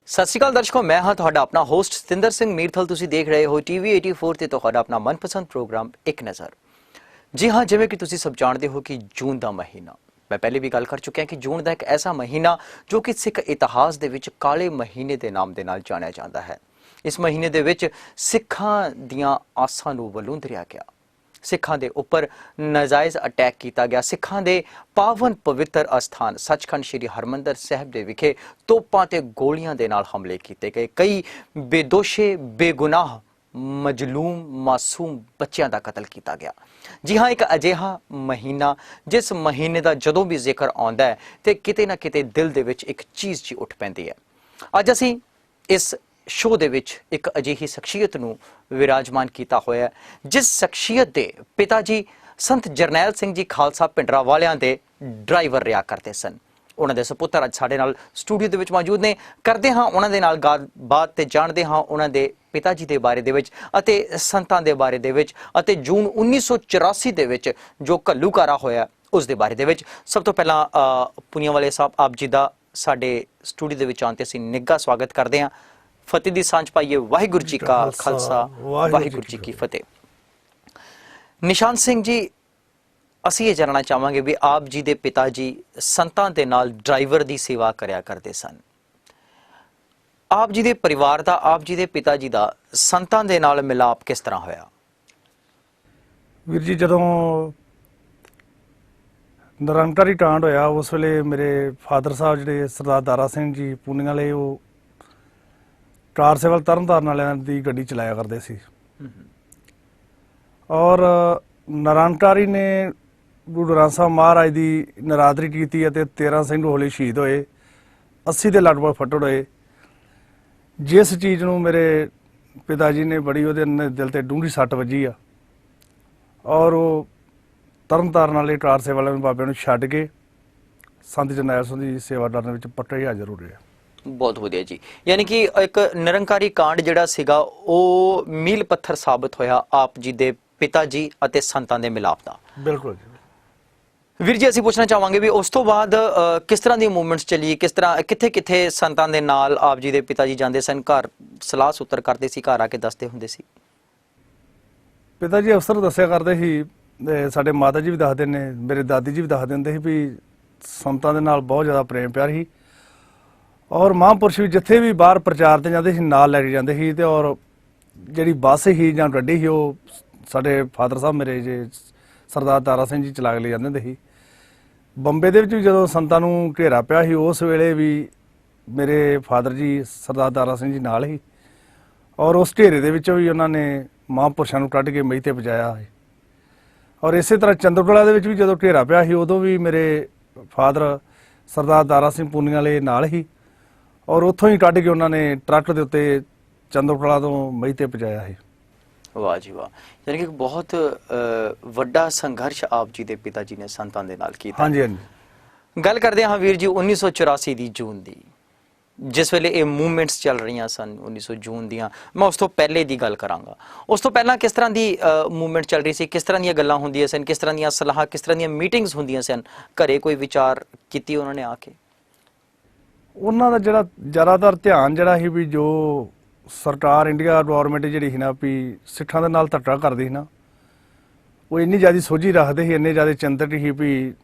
ਸਤਿ ਸ਼੍ਰੀ ਅਕਾਲ ਦਰਸ਼ਕੋ, ਮੈਂ ਹਾਂ ਤੁਹਾਡਾ ਆਪਣਾ ਹੋਸਟ ਸਤਿੰਦਰ ਸਿੰਘ ਮੀਰਥਲ। ਤੁਸੀਂ ਦੇਖ ਰਹੇ ਹੋ TV 84 ਤੇ ਤੁਹਾਡਾ ਆਪਣਾ ਮਨਪਸੰਦ ਪ੍ਰੋਗਰਾਮ ਇੱਕ ਨਜ਼ਰ। ਜੀ ਹਾਂ, ਜਿਵੇਂ ਕਿ ਤੁਸੀਂ ਸਭ ਜਾਣਦੇ ਹੋ ਕਿ ਜੂਨ ਦਾ ਮਹੀਨਾ, ਮੈਂ ਪਹਿਲੇ ਵੀ ਗੱਲ ਕਰ ਚੁੱਕਿਆ ਕਿ ਜੂਨ ਦਾ ਇੱਕ ਐਸਾ ਮਹੀਨਾ ਜੋ ਕਿ ਸਿੱਖ ਇਤਿਹਾਸ ਦੇ ਵਿੱਚ ਕਾਲੇ ਮਹੀਨੇ ਦੇ ਨਾਮ ਦੇ ਨਾਲ ਜਾਣਿਆ ਜਾਂਦਾ ਹੈ। ਇਸ ਮਹੀਨੇ ਦੇ ਵਿੱਚ ਸਿੱਖਾਂ ਦੀਆਂ ਆਸਾਂ ਨੂੰ ਵਲੂੰਦਰਿਆ ਗਿਆ, ਸਿੱਖਾਂ ਦੇ ਉੱਪਰ ਨਾਜਾਇਜ਼ ਅਟੈਕ ਕੀਤਾ ਗਿਆ, ਸਿੱਖਾਂ ਦੇ ਪਾਵਨ ਪਵਿੱਤਰ ਅਸਥਾਨ ਸੱਚਖੰਡ ਸ਼੍ਰੀ ਹਰਮੰਦਰ ਸਾਹਿਬ ਦੇ ਵਿਖੇ ਤੋਪਾਂ ਤੇ ਗੋਲੀਆਂ ਦੇ ਨਾਲ ਹਮਲੇ ਕੀਤੇ ਗਏ। ਕਈ ਬੇਦੋਸ਼ੇ ਬੇਗੁਨਾਹ ਮਜਲੂਮ ਮਾਸੂਮ ਬੱਚਿਆਂ ਦਾ ਕਤਲ ਕੀਤਾ ਗਿਆ। ਜੀ ਹਾਂ, ਇੱਕ ਅਜਿਹਾ ਮਹੀਨਾ ਜਿਸ ਮਹੀਨੇ ਦਾ ਜਦੋਂ ਵੀ ਜ਼ਿਕਰ ਆਉਂਦਾ ਹੈ ਤੇ ਕਿਤੇ ਨਾ ਕਿਤੇ ਦਿਲ ਦੇ ਵਿੱਚ ਇੱਕ ਚੀਜ਼ ਜੀ ਉੱਠ ਪੈਂਦੀ ਹੈ। ਅੱਜ ਅਸੀਂ ਇਸ ਸ਼ੋਅ ਦੇ ਵਿੱਚ ਇੱਕ ਅਜਿਹੀ ਸ਼ਖਸੀਅਤ ਨੂੰ ਵਿਰਾਜਮਾਨ ਕੀਤਾ ਹੋਇਆ ਹੈ ਜਿਸ ਸ਼ਖਸੀਅਤ ਦੇ ਪਿਤਾ ਜੀ ਸੰਤ ਜਰਨੈਲ ਸਿੰਘ ਜੀ ਖਾਲਸਾ ਭਿੰਡਰਾਂ ਵਾਲਿਆਂ ਦੇ ਡਰਾਈਵਰ ਰਿਹਾ ਕਰਦੇ ਸਨ। ਉਹਨਾਂ ਦੇ ਸੁਪੁੱਤਰ ਅੱਜ ਸਾਡੇ ਨਾਲ ਸਟੂਡੀਓ ਦੇ ਵਿੱਚ ਮੌਜੂਦ ਨੇ। ਕਰਦੇ ਹਾਂ ਉਹਨਾਂ ਦੇ ਨਾਲ ਗੱਲਬਾਤ ਤੇ ਜਾਣਦੇ ਹਾਂ ਉਹਨਾਂ ਦੇ ਪਿਤਾ ਜੀ ਦੇ ਬਾਰੇ ਦੇ ਵਿੱਚ ਅਤੇ ਸੰਤਾਂ ਦੇ ਬਾਰੇ ਦੇ ਵਿੱਚ ਅਤੇ ਜੂਨ 1984 ਦੇ ਵਿੱਚ ਜੋ ਘੱਲੂਘਾਰਾ ਹੋਇਆ ਉਸ ਦੇ ਬਾਰੇ ਦੇ ਵਿੱਚ। ਸਭ ਤੋਂ ਪਹਿਲਾਂ ਪੁਨੀਆਂਵਾਲੇ ਸਾਹਿਬ, ਆਪ ਜੀ ਦਾ ਸਾਡੇ ਸਟੂਡੀਓ ਦੇ ਵਿੱਚ ਆਉਣ ਤੇ ਅਸੀਂ ਨਿੱਘਾ ਸਵਾਗਤ ਕਰਦੇ ਹਾਂ। ਫਤਿਹ ਦੀ ਸਾਂਝ ਪਾਈਏ। ਵਾਹਿਗੁਰੂ ਜੀ ਕਾ ਖਾਲਸਾ, ਵਾਹਿਗੁਰੂ ਜੀ ਕੀ ਫਤਿਹ। ਨਿਸ਼ਾਨ ਸਿੰਘ ਜੀ, ਅਸੀਂ ਇਹ ਜਾਣਨਾ ਚਾਹਾਂਗੇ ਵੀ ਆਪ ਜੀ ਦੇ ਪਿਤਾ ਜੀ ਸੰਤਾਂ ਦੇ ਨਾਲ ਡਰਾਈਵਰ ਦੀ ਸੇਵਾ ਕਰਿਆ ਕਰਦੇ ਸਨ। ਆਪ ਜੀ ਦੇ ਪਰਿਵਾਰ ਦਾ, ਆਪ ਜੀ ਦੇ ਪਿਤਾ ਜੀ ਦਾ ਸੰਤਾਂ ਦੇ ਨਾਲ ਮਿਲਾਪ ਕਿਸ ਤਰ੍ਹਾਂ ਹੋਇਆ? ਵੀਰ ਜੀ, ਜਦੋਂ ਨਿਰੰਕਾਰੀ ਕਾਂਡ ਹੋਇਆ ਉਸ ਵੇਲੇ ਮੇਰੇ ਫਾਦਰ ਸਾਹਿਬ ਜਿਹੜੇ ਸਰਦਾਰ ਦਾਰਾ ਸਿੰਘ ਜੀ ਪੂਨੀਆਂ ਵਾਲੇ, ਉਹ ਕਾਰ ਸਿਵਲ ਤਰਨਤਾਰਨ ਵਾਲਿਆਂ ਦੀ ਗੱਡੀ ਚਲਾਇਆ ਕਰਦੇ ਸੀ ਔਰ ਨਿਰੰਕਾਰੀ ਨੇ ਗੁਰੂ ਗ੍ਰੰਥ ਸਾਹਿਬ ਮਹਾਰਾਜ ਦੀ ਨਰਾਦਰੀ ਕੀਤੀ ਅਤੇ 13 ਸਿੰਘ ਹੋਲੇ ਸ਼ਹੀਦ ਹੋਏ, 80 ਦੇ ਲਗਭਗ ਫੱਟੜ ਹੋਏ। ਜਿਸ ਚੀਜ਼ ਨੂੰ ਮੇਰੇ ਪਿਤਾ ਜੀ ਨੇ ਬੜੀ ਉਹਦੇ ਦਿਲ ਤੇ ਡੂੰਘੀ ਸੱਟ ਵੱਜੀ ਆ ਔਰ ਉਹ ਤਰਨਤਾਰਨ ਵਾਲੇ ਕਾਰ ਸੇਵਾ ਵਾਲੇ ਬਾਬਿਆਂ ਨੂੰ ਛੱਡ ਕੇ ਸੰਤ ਜਰਨੈਲ ਸਿੰਘ ਦੀ ਸੇਵਾ ਕਰਨ ਵਿੱਚ ਪੱਕੇ ਹਾਜ਼ਰ ਹੋ ਰਹੇ ਆ। ਬਹੁਤ ਵਧੀਆ ਜੀ, ਯਾਨੀ ਕਿ ਇੱਕ ਨਿਰੰਕਾਰੀ ਕਾਂਡ ਜਿਹੜਾ ਸੀਗਾ ਉਹ ਮੀਲ ਪੱਥਰ ਸਾਬਤ ਹੋਇਆ ਆਪ ਜੀ ਦੇ ਪਿਤਾ ਜੀ ਅਤੇ ਸੰਤਾਂ ਦੇ ਮਿਲਾਪ ਦਾ। ਬਿਲਕੁਲ ਜੀ। ਵੀਰ ਜੀ, ਅਸੀਂ ਪੁੱਛਣਾ ਚਾਹਾਂਗੇ ਵੀ ਉਸ ਤੋਂ ਬਾਅਦ ਕਿਸ ਤਰ੍ਹਾਂ ਦੀ ਮੂਵਮੈਂਟਸ ਚੱਲੀ, ਕਿਸ ਤਰ੍ਹਾਂ ਕਿੱਥੇ ਕਿੱਥੇ ਸੰਤਾਂ ਦੇ ਨਾਲ ਆਪ ਜੀ ਦੇ ਪਿਤਾ ਜੀ ਜਾਂਦੇ ਸਨ? ਘਰ ਸਲਾਹ ਸੂਤਰ ਕਰਦੇ ਸੀ, ਘਰ ਆ ਕੇ ਦੱਸਦੇ ਹੁੰਦੇ ਸੀ? ਪਿਤਾ ਜੀ ਅਕਸਰ ਦੱਸਿਆ ਕਰਦੇ ਸੀ, ਸਾਡੇ ਮਾਤਾ ਜੀ ਵੀ ਦੱਸਦੇ ਨੇ, ਮੇਰੇ ਦਾਦੀ ਜੀ ਵੀ ਦੱਸ ਦਿੰਦੇ ਸੀ ਵੀ ਸੰਤਾਂ ਦੇ ਨਾਲ ਬਹੁਤ ਜ਼ਿਆਦਾ ਪ੍ਰੇਮ ਪਿਆਰ ਸੀ ਔਰ ਮਹਾਂਪੁਰਸ਼ ਵੀ ਜਿੱਥੇ ਵੀ ਬਾਹਰ ਪ੍ਰਚਾਰ ਤੇ ਜਾਂਦੇ ਸੀ ਨਾਲ ਲੈ ਕੇ ਜਾਂਦੇ ਸੀ। ਤੇ ਔਰ ਜਿਹੜੀ ਬੱਸ ਸੀ ਜਾਂ ਗੱਡੀ ਸੀ ਉਹ ਸਾਡੇ ਫਾਦਰ ਸਾਹਿਬ ਮੇਰੇ ਜੇ ਸਰਦਾਰ ਦਾਰਾ ਸਿੰਘ ਜੀ ਚਲਾ ਕੇ ਲੈ ਜਾਂਦੇ ਹੁੰਦੇ ਸੀ। ਬੰਬੇ ਦੇ ਵਿੱਚ ਵੀ ਜਦੋਂ ਸੰਤਾਂ ਨੂੰ ਘੇਰਾ ਪਿਆ ਸੀ ਉਸ ਵੇਲੇ ਵੀ ਮੇਰੇ ਫਾਦਰ ਜੀ ਸਰਦਾਰ ਦਾਰਾ ਸਿੰਘ ਜੀ ਨਾਲ ਹੀ ਔਰ ਉਸ ਘੇਰੇ ਦੇ ਵਿੱਚੋਂ ਵੀ ਉਹਨਾਂ ਨੇ ਮਹਾਂਪੁਰਸ਼ਾਂ ਨੂੰ ਕੱਢ ਕੇ ਮਈ ਤੇ ਪਹੁੰਚਾਇਆ ਹੈ। ਔਰ ਇਸੇ ਤਰ੍ਹਾਂ ਚੰਦਰਕੋਲਾ ਦੇ ਵਿੱਚ ਵੀ ਜਦੋਂ ਘੇਰਾ ਪਿਆ ਸੀ ਉਦੋਂ ਵੀ ਮੇਰੇ ਫਾਦਰ ਸਰਦਾਰ ਦਾਰਾ ਸਿੰਘ ਪੂਨੀਆਂ ਵਾਲੇ ਨਾਲ ਹੀ ਔਰ ਉੱਥੋਂ ਹੀ ਕੱਢ ਕੇ ਉਹਨਾਂ ਨੇ ਟਰੱਕ ਦੇ ਉੱਤੇ ਚੰਦਰਕੋਲਾ ਤੋਂ ਮਈ ਤੇ ਪਹੁੰਚਾਇਆ ਹੈ। ਵਾਹ ਜੀ ਵਾਹ, ਯਾਨੀ ਕਿ ਬਹੁਤ ਵੱਡਾ ਸੰਘਰਸ਼ ਆਪ ਜੀ ਦੇ ਪਿਤਾ ਜੀ ਨੇ ਸੰਤਾਂ ਦੇ ਨਾਲ ਕੀਤਾ। ਹਾਂਜੀ ਹਾਂਜੀ। ਗੱਲ ਕਰਦੇ ਹਾਂ ਵੀਰ ਜੀ 1984 ਦੀ ਜੂਨ ਦੀ, ਜਿਸ ਵੇਲੇ ਇਹ ਮੂਵਮੈਂਟਸ ਚੱਲ ਰਹੀਆਂ ਸਨ 1900 ਜੂਨ ਦੀਆਂ। ਮੈਂ ਉਸ ਤੋਂ ਪਹਿਲੇ ਦੀ ਗੱਲ ਕਰਾਂਗਾ। ਉਸ ਤੋਂ ਪਹਿਲਾਂ ਕਿਸ ਤਰ੍ਹਾਂ ਦੀ ਮੂਵਮੈਂਟ ਚੱਲ ਰਹੀ ਸੀ? ਕਿਸ ਤਰ੍ਹਾਂ ਦੀਆਂ ਗੱਲਾਂ ਹੁੰਦੀਆਂ ਸਨ? ਕਿਸ ਤਰ੍ਹਾਂ ਦੀਆਂ ਸਲਾਹਾਂ, ਕਿਸ ਤਰ੍ਹਾਂ ਦੀਆਂ ਮੀਟਿੰਗਸ ਹੁੰਦੀਆਂ ਸਨ? ਘਰੇ ਕੋਈ ਵਿਚਾਰ ਕੀਤੀ ਉਹਨਾਂ ਨੇ ਆ ਕੇ? ਉਹਨਾਂ ਦਾ ਜਿਹੜਾ ਜ਼ਿਆਦਾਤਰ ਧਿਆਨ ਜਿਹੜਾ ਸੀ ਵੀ ਜੋ ਸਰਕਾਰ ਇੰਡੀਆ ਗੌਰਮੈਂਟ ਜਿਹੜੀ ਸੀ ਨਾ ਵੀ ਸਿੱਖਾਂ ਦੇ ਨਾਲ ਧੱਕਾ ਕਰਦੀ ਸੀ ਨਾ, ਉਹ ਇੰਨੀ ਜ਼ਿਆਦਾ ਸੋਝੀ ਰੱਖਦੇ ਸੀ, ਇੰਨੇ ਜ਼ਿਆਦਾ ਚਿੰਤਤ ਸੀ ਵੀ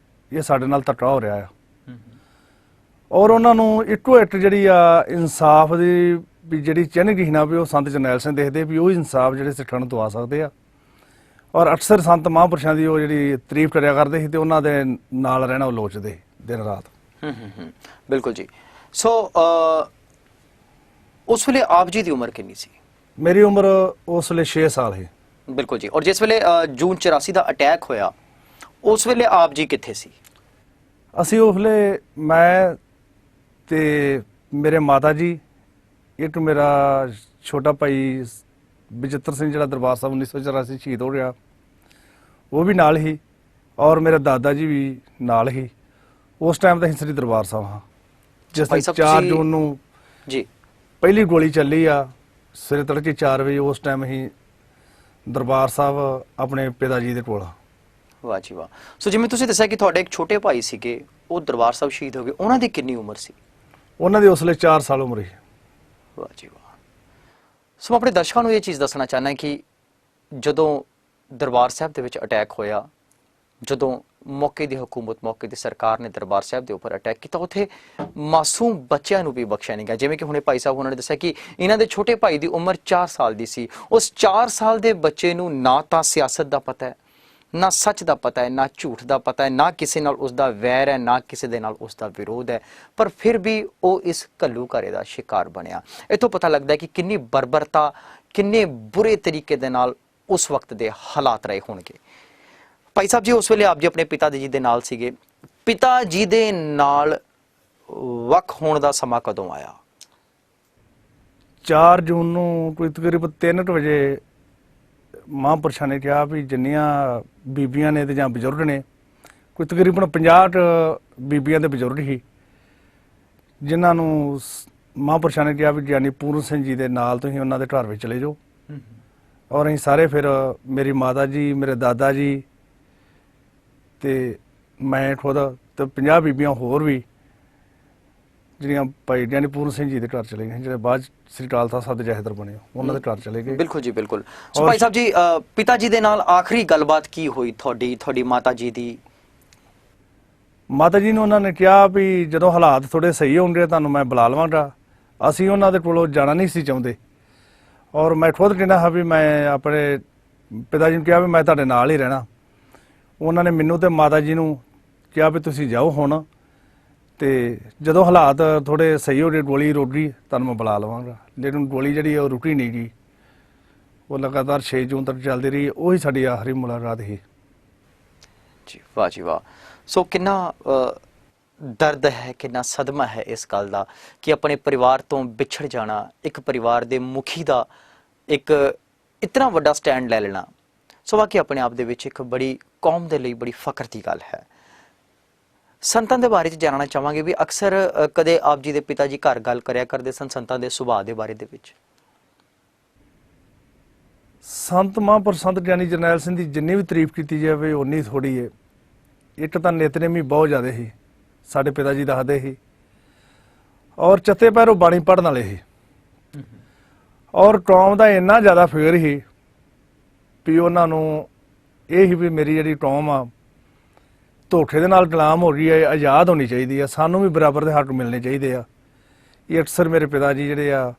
ਇਹ ਸਾਡੇ ਨਾਲ ਧੱਕਾ ਹੋ ਰਿਹਾ ਆ ਔਰ ਉਹਨਾਂ ਨੂੰ ਇੱਕੋ ਇੱਕ ਜਿਹੜੀ ਆ ਇਨਸਾਫ ਦੀ ਵੀ ਜਿਹੜੀ ਚਿੰਨ੍ਹ ਸੀ ਨਾ ਵੀ ਉਹ ਸੰਤ ਜਰਨੈਲ ਸਿੰਘ ਦੇਖਦੇ ਵੀ ਉਹ ਇਨਸਾਫ ਜਿਹੜੇ ਸਿੱਖਾਂ ਨੂੰ ਦਵਾ ਸਕਦੇ ਆ ਔਰ ਅਕਸਰ ਸੰਤ ਮਹਾਂਪੁਰਸ਼ਾਂ ਦੀ ਉਹ ਜਿਹੜੀ ਤਾਰੀਫ ਕਰਿਆ ਕਰਦੇ ਸੀ ਤੇ ਉਹਨਾਂ ਦੇ ਨਾਲ ਰਹਿਣਾ ਉਹ ਲੋਚਦੇ ਦਿਨ ਰਾਤ। ਬਿਲਕੁਲ ਜੀ। ਸੋ ਉਸ ਵੇਲੇ ਆਪ ਜੀ ਦੀ ਉਮਰ ਕਿੰਨੀ ਸੀ? ਮੇਰੀ ਉਮਰ ਉਸ ਵੇਲੇ 6 ਸਾਲ ਸੀ। ਬਿਲਕੁਲ ਜੀ। ਔਰ ਜਿਸ ਵੇਲੇ ਜੂਨ 84 ਦਾ ਅਟੈਕ ਹੋਇਆ ਉਸ ਵੇਲੇ ਆਪ ਜੀ ਕਿੱਥੇ ਸੀ? ਅਸੀਂ ਉਸ ਵੇਲੇ ਮੈਂ ਤੇ ਮੇਰੇ ਮਾਤਾ ਜੀ, ਇੱਕ ਮੇਰਾ ਛੋਟਾ ਭਾਈ ਬਚਿੱਤਰ ਸਿੰਘ ਜਿਹੜਾ ਦਰਬਾਰ ਸਾਹਿਬ 1984 ਸ਼ਹੀਦ ਹੋ ਗਿਆ ਉਹ ਵੀ ਨਾਲ ਹੀ ਔਰ ਮੇਰੇ ਦਾਦਾ ਜੀ ਵੀ ਨਾਲ ਹੀ। ਉਸ ਟਾਈਮ ਤਾਂ ਅਸੀਂ ਸ੍ਰੀ ਦਰਬਾਰ ਸਾਹਿਬ ਹਾਂ। ਜਿਸ ਭਾਈ ਦਿਨ ਸਾਹਿਬ 4 ਤੁਸੀਂ- ਜੂਨ ਨੂੰ ਜੀ ਪਹਿਲੀ ਗੋਲੀ ਚੱਲੀ ਆ ਸਵੇਰੇ ਤੜਕੇ 4 ਵਜੇ, ਉਸ ਟਾਈਮ ਹੀ ਦਰਬਾਰ ਸਾਹਿਬ ਆਪਣੇ ਪਿਤਾ ਜੀ ਦੇ ਕੋਲ। ਵਾਹ ਜੀ ਵਾਹ। ਸੋ ਜਿਵੇਂ ਤੁਸੀਂ ਦੱਸਿਆ ਕਿ ਤੁਹਾਡੇ ਇੱਕ ਛੋਟੇ ਭਾਈ ਸੀਗੇ, ਉਹ ਦਰਬਾਰ ਸਾਹਿਬ ਸ਼ਹੀਦ ਹੋ ਗਏ, ਉਹਨਾਂ ਦੀ ਕਿੰਨੀ ਉਮਰ ਸੀ? ਉਹਨਾਂ ਦੀ ਉਸ ਵੇਲੇ 4 ਸਾਲ ਉਮਰ ਸੀ। ਵਾਹ ਜੀ ਵਾਹ। ਸੋ ਮੈਂ ਆਪਣੇ ਦਰਸ਼ਕਾਂ ਨੂੰ ਇਹ ਚੀਜ਼ ਦੱਸਣਾ ਚਾਹੁੰਦਾ ਕਿ ਜਦੋਂ ਦਰਬਾਰ ਸਾਹਿਬ ਦੇ ਵਿੱਚ ਅਟੈਕ ਹੋਇਆ, ਜਦੋਂ ਮੌਕੇ ਦੀ ਹਕੂਮਤ, ਮੌਕੇ ਦੀ ਸਰਕਾਰ ਨੇ ਦਰਬਾਰ ਸਾਹਿਬ ਦੇ ਉੱਪਰ ਅਟੈਕ ਕੀਤਾ, ਉੱਥੇ ਮਾਸੂਮ ਬੱਚਿਆਂ ਨੂੰ ਵੀ ਬਖਸ਼ਿਆ ਨਹੀਂ ਗਿਆ। ਜਿਵੇਂ ਕਿ ਹੁਣੇ ਭਾਈ ਸਾਹਿਬ ਉਹਨਾਂ ਨੇ ਦੱਸਿਆ ਕਿ ਇਹਨਾਂ ਦੇ ਛੋਟੇ ਭਾਈ ਦੀ ਉਮਰ 4 ਸਾਲ ਦੀ ਸੀ। ਉਸ 4 ਸਾਲ ਦੇ ਬੱਚੇ ਨੂੰ ਨਾ ਤਾਂ ਸਿਆਸਤ ਦਾ ਪਤਾ ਹੈ, ਨਾ ਸੱਚ ਦਾ ਪਤਾ ਹੈ, ਨਾ ਝੂਠ ਦਾ ਪਤਾ ਹੈ, ਨਾ ਕਿਸੇ ਨਾਲ ਉਸ ਦਾ ਵੈਰ ਹੈ, ਨਾ ਕਿਸੇ ਦੇ ਨਾਲ ਉਸ ਦਾ ਵਿਰੋਧ ਹੈ, ਪਰ ਫਿਰ ਵੀ ਉਹ ਇਸ ਘੱਲੂਘਾਰੇ ਦਾ ਸ਼ਿਕਾਰ ਬਣਿਆ। ਇੱਥੋਂ ਪਤਾ ਲੱਗਦਾ ਹੈ ਕਿ ਕਿੰਨੀ ਬਰਬਰਤਾ, ਕਿੰਨੇ ਬੁਰੇ ਤਰੀਕੇ ਦੇ ਨਾਲ ਉਸ ਵਕਤ ਦੇ ਹਾਲਾਤ ਰਹੇ ਹੋਣਗੇ। ਭਾਈ ਸਾਹਿਬ ਜੀ, ਉਸ ਵੇਲੇ ਆਪ ਜੀ ਆਪਣੇ ਪਿਤਾ ਜੀ ਦੇ ਨਾਲ ਸੀਗੇ। ਪਿਤਾ ਜੀ ਦੇ ਨਾਲ ਵੱਖ ਹੋਣ ਦਾ ਸਮਾਂ ਕਦੋਂ ਆਇਆ? 4 ਜੂਨ ਨੂੰ ਕੋਈ ਤਕਰੀਬਨ 3 ਵਜੇ ਮਹਾਂਪੁਰਸ਼ਾਂ ਨੇ ਕਿਹਾ ਵੀ ਜਿੰਨੀਆਂ ਬੀਬੀਆਂ ਨੇ ਤੇ ਜਾਂ ਬਜ਼ੁਰਗ ਨੇ, ਕੋਈ ਤਕਰੀਬਨ 50 ਬੀਬੀਆਂ ਦੇ ਬਜ਼ੁਰਗ ਸੀ, ਜਿਨ੍ਹਾਂ ਨੂੰ ਮਹਾਂਪੁਰਸ਼ਾਂ ਨੇ ਕਿਹਾ ਵੀ ਗਿਆਨੀ ਪੂਰਨ ਸਿੰਘ ਜੀ ਦੇ ਨਾਲ ਤੁਸੀਂ ਉਹਨਾਂ ਦੇ ਘਰ ਵਿੱਚ ਚਲੇ ਜਾਓ। ਔਰ ਅਸੀਂ ਸਾਰੇ ਫਿਰ ਮੇਰੀ ਮਾਤਾ ਜੀ, ਮੇਰੇ ਦਾਦਾ ਜੀ ਤੇ ਮੈਂ ਖੁਦ ਤੇ 50 ਬੀਬੀਆਂ ਹੋਰ ਵੀ ਜਿਹੜੀਆਂ ਭਾਈ ਗਿਆਨੀ ਪੂਰਨ ਸਿੰਘ ਜੀ ਦੇ ਘਰ ਚਲੇ ਗਏ, ਜਿਹੜੇ ਬਾਅਦ 'ਚ ਸ੍ਰੀ ਅਕਾਲ ਤਖ਼ਤ ਸਾਹਿਬ ਦੇ ਜਥੇਦਾਰ ਬਣੇ, ਉਹਨਾਂ ਦੇ ਘਰ ਚਲੇ ਗਏ। ਬਿਲਕੁਲ ਜੀ, ਬਿਲਕੁਲ। ਸੋ ਭਾਈ ਸਾਹਿਬ ਜੀ, ਪਿਤਾ ਜੀ ਦੇ ਨਾਲ ਆਖਰੀ ਗੱਲਬਾਤ ਕੀ ਹੋਈ ਤੁਹਾਡੀ ਮਾਤਾ ਜੀ ਦੀ? ਮਾਤਾ ਜੀ ਨੂੰ ਉਹਨਾਂ ਨੇ ਕਿਹਾ ਵੀ ਜਦੋਂ ਹਾਲਾਤ ਥੋੜੇ ਸਹੀ ਹੋਣਗੇ ਤੁਹਾਨੂੰ ਮੈਂ ਬੁਲਾ ਲਵਾਂਗਾ। ਅਸੀਂ ਉਹਨਾਂ ਦੇ ਕੋਲੋਂ ਜਾਣਾ ਨਹੀਂ ਸੀ ਚਾਹੁੰਦੇ, ਔਰ ਮੈਂ ਖੁਦ ਕਹਿੰਦਾ ਹਾਂ ਵੀ ਮੈਂ ਆਪਣੇ ਪਿਤਾ ਜੀ ਨੂੰ ਕਿਹਾ ਵੀ ਮੈਂ ਤੁਹਾਡੇ ਨਾਲ ਹੀ ਰਹਿਣਾ। ਉਹਨਾਂ ਨੇ ਮੈਨੂੰ ਤੇ ਮਾਤਾ ਜੀ ਨੂੰ ਕਿਹਾ ਵੀ ਤੁਸੀਂ ਜਾਓ ਹੁਣ, ਤੇ ਜਦੋਂ ਹਾਲਾਤ ਥੋੜੇ ਸਹੀ ਹੋ ਗਏ, ਗੋਲੀ ਰੁਕ ਗਈ, ਤੁਹਾਨੂੰ ਮੈਂ ਬੁਲਾ ਲਵਾਂਗਾ। ਲੇਕਿਨ ਗੋਲੀ ਜਿਹੜੀ ਉਹ ਰੁਕੀ ਨਹੀਂ ਗਈ, ਉਹ ਲਗਾਤਾਰ 6 ਜੂਨ ਤੱਕ ਚੱਲਦੀ ਰਹੀ। ਉਹੀ ਸਾਡੀ ਆਖਰੀ ਮੁਲਾਕਾਤ ਸੀ। ਜੀ ਵਾਹ ਜੀ ਵਾਹ। ਸੋ ਕਿੰਨਾ ਦਰਦ ਹੈ, ਕਿੰਨਾ ਸਦਮਾ ਹੈ ਇਸ ਗੱਲ ਦਾ ਕਿ ਆਪਣੇ ਪਰਿਵਾਰ ਤੋਂ ਵਿਛੜ ਜਾਣਾ, ਇੱਕ ਪਰਿਵਾਰ ਦੇ ਮੁਖੀ ਦਾ ਇੱਕ ਇਤਨਾ ਵੱਡਾ ਸਟੈਂਡ ਲੈ ਲੈਣਾ। ਸੋ ਵਾਕਈ ਆਪਣੇ ਆਪ ਦੇ ਵਿੱਚ ਇੱਕ ਬੜੀ ਕੌਮ ਦੇ ਲਈ ਬੜੀ ਫਖਰ ਦੀ ਗੱਲ ਹੈ। ਸੰਤਾਂ ਦੇ ਬਾਰੇ 'ਚ ਜਾਣਨਾ ਚਾਹਾਂਗੇ ਵੀ ਅਕਸਰ ਕਦੇ ਆਪ ਜੀ ਦੇ ਪਿਤਾ ਜੀ ਘਰ ਗੱਲ ਕਰਿਆ ਕਰਦੇ ਸਨ ਸੰਤਾਂ ਦੇ ਸੁਭਾਅ ਦੇ ਬਾਰੇ ਦੇ ਵਿੱਚ? ਸੰਤ ਮਹਾਂਪੁਰਸ਼ ਸੰਤ ਗਿਆਨੀ ਜਰਨੈਲ ਸਿੰਘ ਦੀ ਜਿੰਨੀ ਵੀ ਤਾਰੀਫ ਕੀਤੀ ਜਾਵੇ ਉਨੀ ਥੋੜੀ ਹੈ। ਇੱਕ ਤਾਂ ਨਿਤਨੇਮੀ ਬਹੁਤ ਜ਼ਿਆਦਾ ਸੀ, ਸਾਡੇ ਪਿਤਾ ਜੀ ਦੱਸਦੇ ਸੀ, ਔਰ ਚੱਤੇ ਪੈਰੋਂ ਬਾਣੀ ਪੜ੍ਹਨ ਵਾਲੇ ਸੀ, ਔਰ ਕੌਮ ਦਾ ਇੰਨਾ ਜ਼ਿਆਦਾ ਫਿਕਰ ਸੀ ਵੀ ਉਹਨਾਂ ਨੂੰ ਇਹ ਸੀ ਵੀ ਮੇਰੀ ਜਿਹੜੀ ਕੌਮ ਆ ਧੋਖੇ ਦੇ ਨਾਲ ਗੁਲਾਮ ਹੋ ਗਈ ਹੈ, ਆਜ਼ਾਦ ਹੋਣੀ ਚਾਹੀਦੀ ਆ, ਸਾਨੂੰ ਵੀ ਬਰਾਬਰ ਦੇ ਹੱਕ ਮਿਲਣੇ ਚਾਹੀਦੇ ਆ। ਇਹ ਅਕਸਰ ਮੇਰੇ ਪਿਤਾ ਜੀ ਜਿਹੜੇ ਆ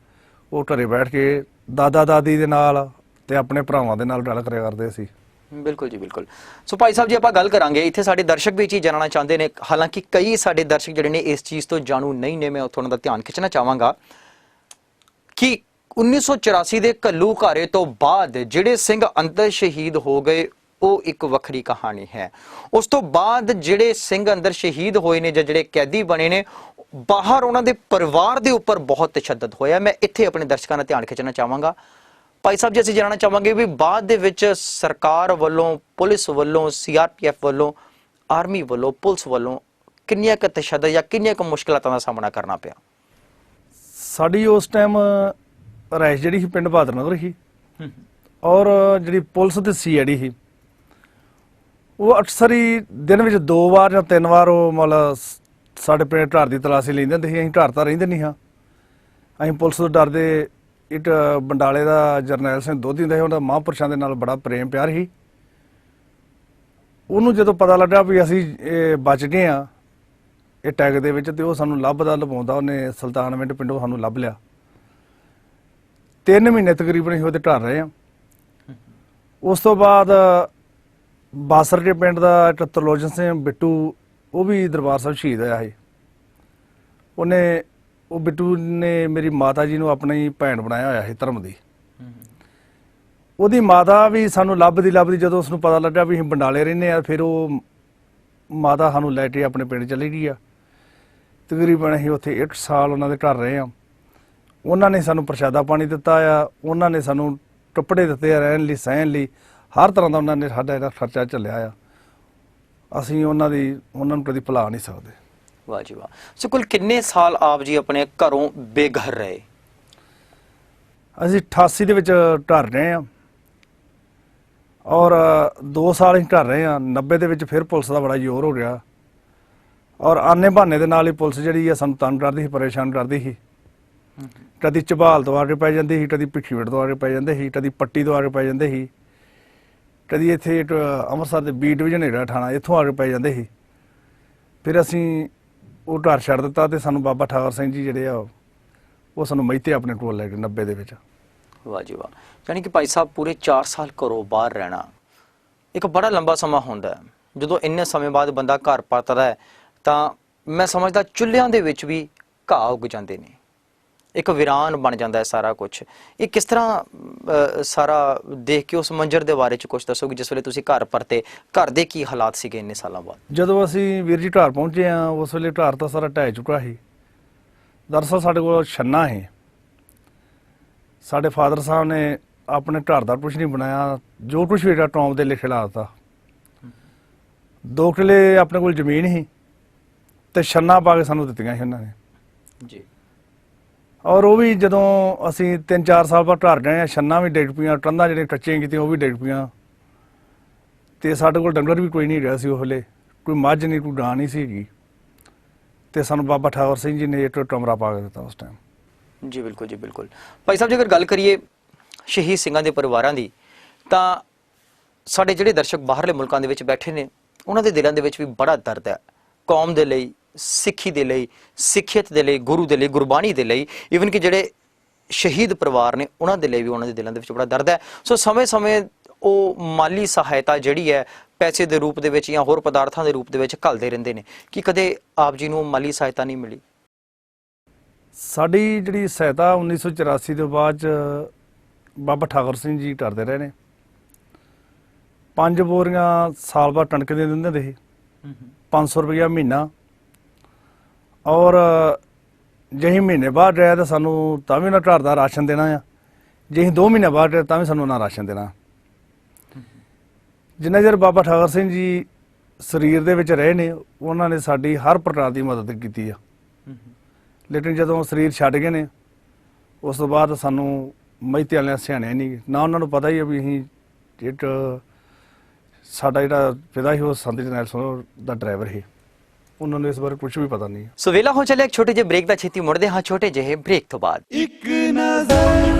ਉਹ ਘਰੇ ਬੈਠ ਕੇ ਦਾਦਾ ਦਾਦੀ ਦੇ ਨਾਲ ਤੇ ਆਪਣੇ ਭਰਾਵਾਂ ਦੇ ਨਾਲ ਗੱਲ ਕਰਿਆ ਕਰਦੇ ਸੀ। ਬਿਲਕੁਲ ਜੀ, ਬਿਲਕੁਲ। ਸੋ ਭਾਈ ਸਾਹਿਬ ਜੀ, ਆਪਾਂ ਗੱਲ ਕਰਾਂਗੇ, ਇੱਥੇ ਸਾਡੇ ਦਰਸ਼ਕ ਵੀ ਇਹ ਚੀਜ਼ ਜਾਣਨਾ ਚਾਹੁੰਦੇ ਨੇ, ਹਾਲਾਂਕਿ ਕਈ ਸਾਡੇ ਦਰਸ਼ਕ ਜਿਹੜੇ ਨੇ ਇਸ ਚੀਜ਼ ਤੋਂ ਜਾਣੂ ਨਹੀਂ ਨੇ। ਮੈਂ ਉੱਥੋਂ ਉਹਨਾਂ ਦਾ ਧਿਆਨ ਖਿੱਚਣਾ ਚਾਹਾਂਗਾ ਕਿ 1984 ਦੇ ਘੱਲੂਘਾਰੇ ਤੋਂ ਬਾਅਦ ਜਿਹੜੇ ਸਿੰਘ ਅੰਦਰ ਸ਼ਹੀਦ ਹੋ ਗਏ ਉਹ ਇੱਕ ਵੱਖਰੀ ਕਹਾਣੀ ਹੈ। ਉਸ ਤੋਂ ਬਾਅਦ ਜਿਹੜੇ ਸਿੰਘ ਅੰਦਰ ਸ਼ਹੀਦ ਹੋਏ ਨੇ ਜਾਂ ਜਿਹੜੇ ਕੈਦੀ ਬਣੇ ਨੇ, ਬਾਹਰ ਉਹਨਾਂ ਦੇ ਪਰਿਵਾਰ ਦੇ ਉੱਪਰ ਬਹੁਤ ਤਸ਼ੱਦਦ ਹੋਇਆ। ਮੈਂ ਇੱਥੇ ਆਪਣੇ ਦਰਸ਼ਕਾਂ ਦਾ ਧਿਆਨ ਖਿੱਚਣਾ ਚਾਹਾਂਗਾ। ਭਾਈ ਸਾਹਿਬ ਜੀ, ਅਸੀਂ ਜਾਣਨਾ ਚਾਹਾਂਗੇ ਵੀ ਬਾਅਦ ਦੇ ਵਿੱਚ ਸਰਕਾਰ ਵੱਲੋਂ, ਪੁਲਿਸ ਵੱਲੋਂ, CRPF ਵੱਲੋਂ, ਆਰਮੀ ਵੱਲੋਂ, ਪੁਲਿਸ ਵੱਲੋਂ ਕਿੰਨੀਆਂ ਕੁ ਤਸ਼ੱਦਦ ਜਾਂ ਕਿੰਨੀਆਂ ਕੁ ਮੁਸ਼ਕਲਾਤਾਂ ਦਾ ਸਾਹਮਣਾ ਕਰਨਾ ਪਿਆ? ਸਾਡੀ ਉਸ ਟਾਈਮ ਰਿਹਾਇਸ਼ ਜਿਹੜੀ ਸੀ ਪਿੰਡ ਬਹਾਦਰ ਨਗਰ ਸੀ, ਔਰ ਜਿਹੜੀ ਪੁਲਿਸ ਤੇ CID ਸੀ ਉਹ ਅਕਸਰ ਹੀ ਦਿਨ ਵਿੱਚ 2 ਵਾਰ ਜਾਂ 3 ਵਾਰ ਉਹ ਮਤਲਬ ਸਾਡੇ ਪਿੰਡ ਘਰ ਦੀ ਤਲਾਸ਼ੀ ਲੈਂਦੇ ਹੁੰਦੇ ਸੀ। ਅਸੀਂ ਘਰ ਤਾਂ ਰਹਿੰਦੇ ਨਹੀਂ ਹਾਂ, ਅਸੀਂ ਪੁਲਿਸ ਤੋਂ ਡਰਦੇ। ਇੱਕ ਬੰਡਾਲੇ ਦਾ ਜਰਨੈਲ ਸਿੰਘ ਦੋਧੀ ਹੁੰਦਾ ਸੀ, ਉਹਦਾ ਮਹਾਂਪੁਰਸ਼ਾਂ ਦੇ ਨਾਲ ਬੜਾ ਪ੍ਰੇਮ ਪਿਆਰ ਸੀ। ਉਹਨੂੰ ਜਦੋਂ ਪਤਾ ਲੱਗਾ ਵੀ ਅਸੀਂ ਬਚ ਗਏ ਆ ਇਹ ਟੈਗ ਦੇ ਵਿੱਚ, ਤੇ ਉਹ ਸਾਨੂੰ ਲੱਭਦਾ ਲਵਾਉਂਦਾ, ਉਹਨੇ ਸੁਲਤਾਨਵਿੰਡ ਪਿੰਡੋਂ ਸਾਨੂੰ ਲੱਭ ਲਿਆ। 3 ਮਹੀਨੇ ਤਕਰੀਬਨ ਅਸੀਂ ਉਹਦੇ ਘਰ ਰਹੇ ਆ। ਉਸ ਤੋਂ ਬਾਅਦ ਬਾਸਰ ਦੇ ਪਿੰਡ ਦਾ ਇੱਕ ਤਰਲੋਚਨ ਸਿੰਘ ਬਿੱਟੂ, ਉਹ ਵੀ ਦਰਬਾਰ ਸਾਹਿਬ ਸ਼ਹੀਦ ਹੋਇਆ ਸੀ। ਉਹ ਬਿੱਟੂ ਨੇ ਮੇਰੀ ਮਾਤਾ ਜੀ ਨੂੰ ਆਪਣੀ ਭੈਣ ਬਣਾਇਆ ਹੋਇਆ ਸੀ ਧਰਮ ਦੀ। ਉਹਦੀ ਮਾਤਾ ਵੀ ਸਾਨੂੰ ਲੱਭਦੀ ਜਦੋਂ ਉਸਨੂੰ ਪਤਾ ਲੱਗਾ ਵੀ ਅਸੀਂ ਬੰਡਾਲੇ ਰਹਿੰਦੇ ਆ, ਫਿਰ ਉਹ ਮਾਤਾ ਸਾਨੂੰ ਲੈ ਕੇ ਆਪਣੇ ਪਿੰਡ ਚਲੀ ਗਈ ਆ। ਤਕਰੀਬਨ ਅਸੀਂ ਉੱਥੇ 1 ਸਾਲ ਉਹਨਾਂ ਦੇ ਘਰ ਰਹੇ ਆ। ਉਹਨਾਂ ਨੇ ਸਾਨੂੰ ਪ੍ਰਸ਼ਾਦਾ ਪਾਣੀ ਦਿੱਤਾ ਆ, ਉਹਨਾਂ ਨੇ ਸਾਨੂੰ ਕੱਪੜੇ ਦਿੱਤੇ ਆ ਰਹਿਣ ਲਈ, ਸਹਿਣ ਲਈ, ਹਰ ਤਰ੍ਹਾਂ ਦਾ ਉਹਨਾਂ ਨੇ ਸਾਡਾ ਇਹਦਾ ਖਰਚਾ ਝੱਲਿਆ ਆ। ਅਸੀਂ ਉਹਨਾਂ ਨੂੰ ਕਦੀ ਭੁਲਾ ਨਹੀਂ ਸਕਦੇ। ਵਾਹ ਜੀ ਵਾਹ। ਸੋ ਕੁੱਲ ਕਿੰਨੇ ਸਾਲ ਆਪ ਜੀ ਆਪਣੇ ਘਰੋਂ ਬੇਘਰ ਰਹੇ? ਅਸੀਂ 88 ਦੇ ਵਿੱਚ ਢਰ ਰਹੇ ਹਾਂ ਔਰ 2 ਸਾਲ ਅਸੀਂ ਢਰ ਰਹੇ ਹਾਂ। 90 ਦੇ ਵਿੱਚ ਫਿਰ ਪੁਲਿਸ ਦਾ ਬੜਾ ਜ਼ੋਰ ਹੋ ਗਿਆ ਔਰ ਆਨੇ ਬਹਾਨੇ ਦੇ ਨਾਲ ਹੀ ਪੁਲਿਸ ਜਿਹੜੀ ਆ ਸਾਨੂੰ ਤੰਗ ਕਰਦੀ ਸੀ, ਪਰੇਸ਼ਾਨ ਕਰਦੀ ਸੀ। ਕਦੀ ਝਬਾਲ ਤੋਂ ਆ ਕੇ ਪੈ ਜਾਂਦੀ ਸੀ, ਕਦੀ ਭਿੱਖੀਵਿੰਡ ਤੋਂ ਆ ਕੇ ਪੈ ਜਾਂਦੇ ਸੀ, ਕਦੀ ਪੱਟੀ ਤੋਂ ਆ ਕੇ ਪੈ ਜਾਂਦੇ ਸੀ, ਕਦੀ ਇੱਥੇ ਅੰਮ੍ਰਿਤਸਰ ਦੇ ਬੀ ਡਿਵੀਜ਼ਨ ਹੈਗਾ ਥਾਣਾ, ਇੱਥੋਂ ਆ ਕੇ ਪੈ ਜਾਂਦੇ ਸੀ। ਫਿਰ ਅਸੀਂ ਉਹ ਢਰ ਛੱਡ ਦਿੱਤਾ ਤੇ ਸਾਨੂੰ ਬਾਬਾ ਠਾਕਰ ਸਿੰਘ ਜੀ ਜਿਹੜੇ ਆ ਉਹ ਸਾਨੂੰ ਮਹਿਤੇ ਆਪਣੇ ਕੋਲ ਲੈ ਗਏ 90 ਦੇ ਵਿੱਚ। ਵਾਹ ਜੀ ਵਾਹ। ਯਾਨੀ ਕਿ ਭਾਈ ਸਾਹਿਬ ਪੂਰੇ 4 ਸਾਲ ਘਰੋਂ ਬਾਹਰ ਰਹਿਣਾ ਇੱਕ ਬੜਾ ਲੰਬਾ ਸਮਾਂ ਹੁੰਦਾ ਹੈ। ਜਦੋਂ ਇੰਨੇ ਸਮੇਂ ਬਾਅਦ ਬੰਦਾ ਘਰ ਪਰਤਦਾ ਹੈ ਤਾਂ ਮੈਂ ਸਮਝਦਾ ਚੁੱਲ੍ਹਿਆਂ ਦੇ ਵਿੱਚ ਵੀ ਘਾਹ ਉੱਗ ਜਾਂਦੇ ਨੇ, ਇੱਕ ਵੀਰਾਨ ਬਣ ਜਾਂਦਾ ਹੈ ਸਾਰਾ ਕੁਝ। ਇਹ ਕਿਸ ਤਰ੍ਹਾਂ ਸਾਰਾ ਦੇਖ ਕੇ ਉਸ ਮੰਜ਼ਰ ਦੇ ਬਾਰੇ ਚ ਕੁਝ ਦੱਸੋਗੇ ਜਿਸ ਵੇਲੇ ਤੁਸੀਂ ਘਰ ਪਰਤੇ? ਘਰ ਦੇ ਕੀ ਹਾਲਾਤ ਸੀਗੇ ਇੰਨੇ ਸਾਲਾਂ ਬਾਅਦ? ਜਦੋਂ ਅਸੀਂ ਵੀਰ ਜੀ ਢਾਰ ਪਹੁੰਚੇ ਆ ਉਸ ਵੇਲੇ ਢਾਰ ਤਾਂ ਸਾਰਾ ਢਹਿ ਚੁੱਕਾ ਸੀ। ਦਰਅਸਲ ਸਾਡੇ ਕੋਲ ਛੰਨਾ ਸੀ। ਸਾਡੇ ਫਾਦਰ ਸਾਹਿਬ ਨੇ ਆਪਣੇ ਢਾਰ ਦਾ ਕੁਛ ਨਹੀਂ ਬਣਾਇਆ, ਜੋ ਕੁਛ ਵੀ ਟੌਂਪ ਦੇ ਲਿਖੇ ਲਾ ਦਿੱਤਾ। 2 ਕਿੱਲੇ ਆਪਣੇ ਕੋਲ ਜ਼ਮੀਨ ਸੀ ਤੇ ਛੰਨਾ ਪਾ ਕੇ ਸਾਨੂੰ ਦਿੱਤੀਆਂ ਸੀ ਉਹਨਾਂ ਨੇ ਜੀ। ਔਰ ਉਹ ਵੀ ਜਦੋਂ ਅਸੀਂ 3-4 ਸਾਲ ਬਾਅਦ ਢਾਰ ਗਏ ਆ, ਛੰਨਾ ਵੀ ਡਿੱਗ ਪਈਆਂ, ਕੰਧਾਂ ਜਿਹੜੀਆਂ ਕੱਚੀਆਂ ਕੀਤੀਆਂ ਉਹ ਵੀ ਡਿੱਗ ਪਈਆਂ ਤੇ ਸਾਡੇ ਕੋਲ ਡੰਗਰ ਵੀ ਕੋਈ ਨਹੀਂ ਰਿਹਾ ਸੀ ਉਸ ਵੇਲੇ, ਕੋਈ ਮੱਝ ਨਹੀਂ, ਕੋਈ ਗਾਂ ਨਹੀਂ ਸੀਗੀ ਤੇ ਸਾਨੂੰ ਬਾਬਾ ਠਾਕਰ ਸਿੰਘ ਜੀ ਨੇ ਇੱਕ ਕਮਰਾ ਪਾ ਕੇ ਦਿੱਤਾ ਉਸ ਟਾਈਮ। ਜੀ ਬਿਲਕੁਲ ਜੀ ਬਿਲਕੁਲ। ਭਾਈ ਸਾਹਿਬ ਜੇਕਰ ਗੱਲ ਕਰੀਏ ਸ਼ਹੀਦ ਸਿੰਘਾਂ ਦੇ ਪਰਿਵਾਰਾਂ ਦੀ ਤਾਂ ਸਾਡੇ ਜਿਹੜੇ ਦਰਸ਼ਕ ਬਾਹਰਲੇ ਮੁਲਕਾਂ ਦੇ ਵਿੱਚ ਬੈਠੇ ਨੇ ਉਹਨਾਂ ਦੇ ਦਿਲਾਂ ਦੇ ਵਿੱਚ ਵੀ ਬੜਾ ਦਰਦ ਹੈ ਕੌਮ ਦੇ ਲਈ, ਸਿੱਖੀ ਦੇ ਲਈ, ਸਿੱਖਿਅਤ ਦੇ ਲਈ, ਗੁਰੂ ਦੇ ਲਈ, ਗੁਰਬਾਣੀ ਦੇ ਲਈ। ਈਵਨ ਕਿ ਜਿਹੜੇ ਸ਼ਹੀਦ ਪਰਿਵਾਰ ਨੇ ਉਹਨਾਂ ਦੇ ਲਈ ਵੀ ਉਹਨਾਂ ਦੇ ਦਿਲਾਂ ਦੇ ਵਿੱਚ ਬੜਾ ਦਰਦ ਹੈ। ਸੋ ਸਮੇਂ-ਸਮੇਂ ਉਹ ਮਾਲੀ ਸਹਾਇਤਾ ਜਿਹੜੀ ਹੈ ਪੈਸੇ ਦੇ ਰੂਪ ਦੇ ਵਿੱਚ ਜਾਂ ਹੋਰ ਪਦਾਰਥਾਂ ਦੇ ਰੂਪ ਦੇ ਵਿੱਚ ਘੱਲਦੇ ਰਹਿੰਦੇ ਨੇ। ਕਿ ਕਦੇ ਆਪ ਜੀ ਨੂੰ ਮਾਲੀ ਸਹਾਇਤਾ ਨਹੀਂ ਮਿਲੀ? ਸਾਡੀ ਜਿਹੜੀ ਸਹਾਇਤਾ 1984 ਤੋਂ ਬਾਅਦ 'ਚ ਬਾਬਾ ਠਾਕਰ ਸਿੰਘ ਜੀ ਕਰਦੇ ਰਹੇ ਨੇ। 5 ਬੋਰੀਆਂ ਸਾਲ ਬਾਅਦ ਕਣਕ ਦੇ ਦਿੰਦੇ ਸੀ, 500 ਰੁਪਇਆ ਮਹੀਨਾ। ਔਰ ਜੇ ਅਸੀਂ ਮਹੀਨੇ ਬਾਅਦ ਰਹੇ ਤਾਂ ਸਾਨੂੰ ਤਾਂ ਵੀ ਉਹਨਾਂ ਘਰ ਦਾ ਰਾਸ਼ਨ ਦੇਣਾ ਆ, ਜੇ ਅਸੀਂ 2 ਮਹੀਨੇ ਬਾਅਦ ਰਹੇ ਤਾਂ ਵੀ ਸਾਨੂੰ ਉਹਨਾਂ ਰਾਸ਼ਨ ਦੇਣਾ। ਜਿੰਨਾ ਚਿਰ ਬਾਬਾ ਠਾਕਰ ਸਿੰਘ ਜੀ ਸਰੀਰ ਦੇ ਵਿੱਚ ਰਹੇ ਨੇ ਉਹਨਾਂ ਨੇ ਸਾਡੀ ਹਰ ਪ੍ਰਕਾਰ ਦੀ ਮਦਦ ਕੀਤੀ ਆ। ਲੇਕਿਨ ਜਦੋਂ ਸਰੀਰ ਛੱਡ ਗਏ ਨੇ ਉਸ ਤੋਂ ਬਾਅਦ ਸਾਨੂੰ ਮਹਿਤੇ ਵਾਲਿਆਂ ਸਿਆਣਿਆ ਨਹੀਂ ਨਾ, ਉਹਨਾਂ ਨੂੰ ਪਤਾ ਹੀ ਆ ਵੀ ਅਸੀਂ ਇੱਕ ਸਾਡਾ ਜਿਹੜਾ ਪਿਤਾ ਸੀ ਉਹ ਸੰਤ ਜਰਨੈਲ ਸਿੰਘ ਦਾ ਡਰਾਈਵਰ ਸੀ, ਉਹਨਾਂ ਨੂੰ ਇਸ ਬਾਰੇ ਕੁਝ ਵੀ ਪਤਾ ਨਹੀਂ। ਸੋ ਵੇਲਾ ਹੋ ਚੱਲਿਆ ਇੱਕ ਛੋਟੇ ਜਿਹੇ ਬ੍ਰੇਕ ਦਾ, ਛੇਤੀ ਮੁੜਦੇ ਹਾਂ ਛੋਟੇ ਜਿਹੇ ਬ੍ਰੇਕ ਤੋਂ ਬਾਅਦ। ਇੱਕ ਨਜ਼ਰ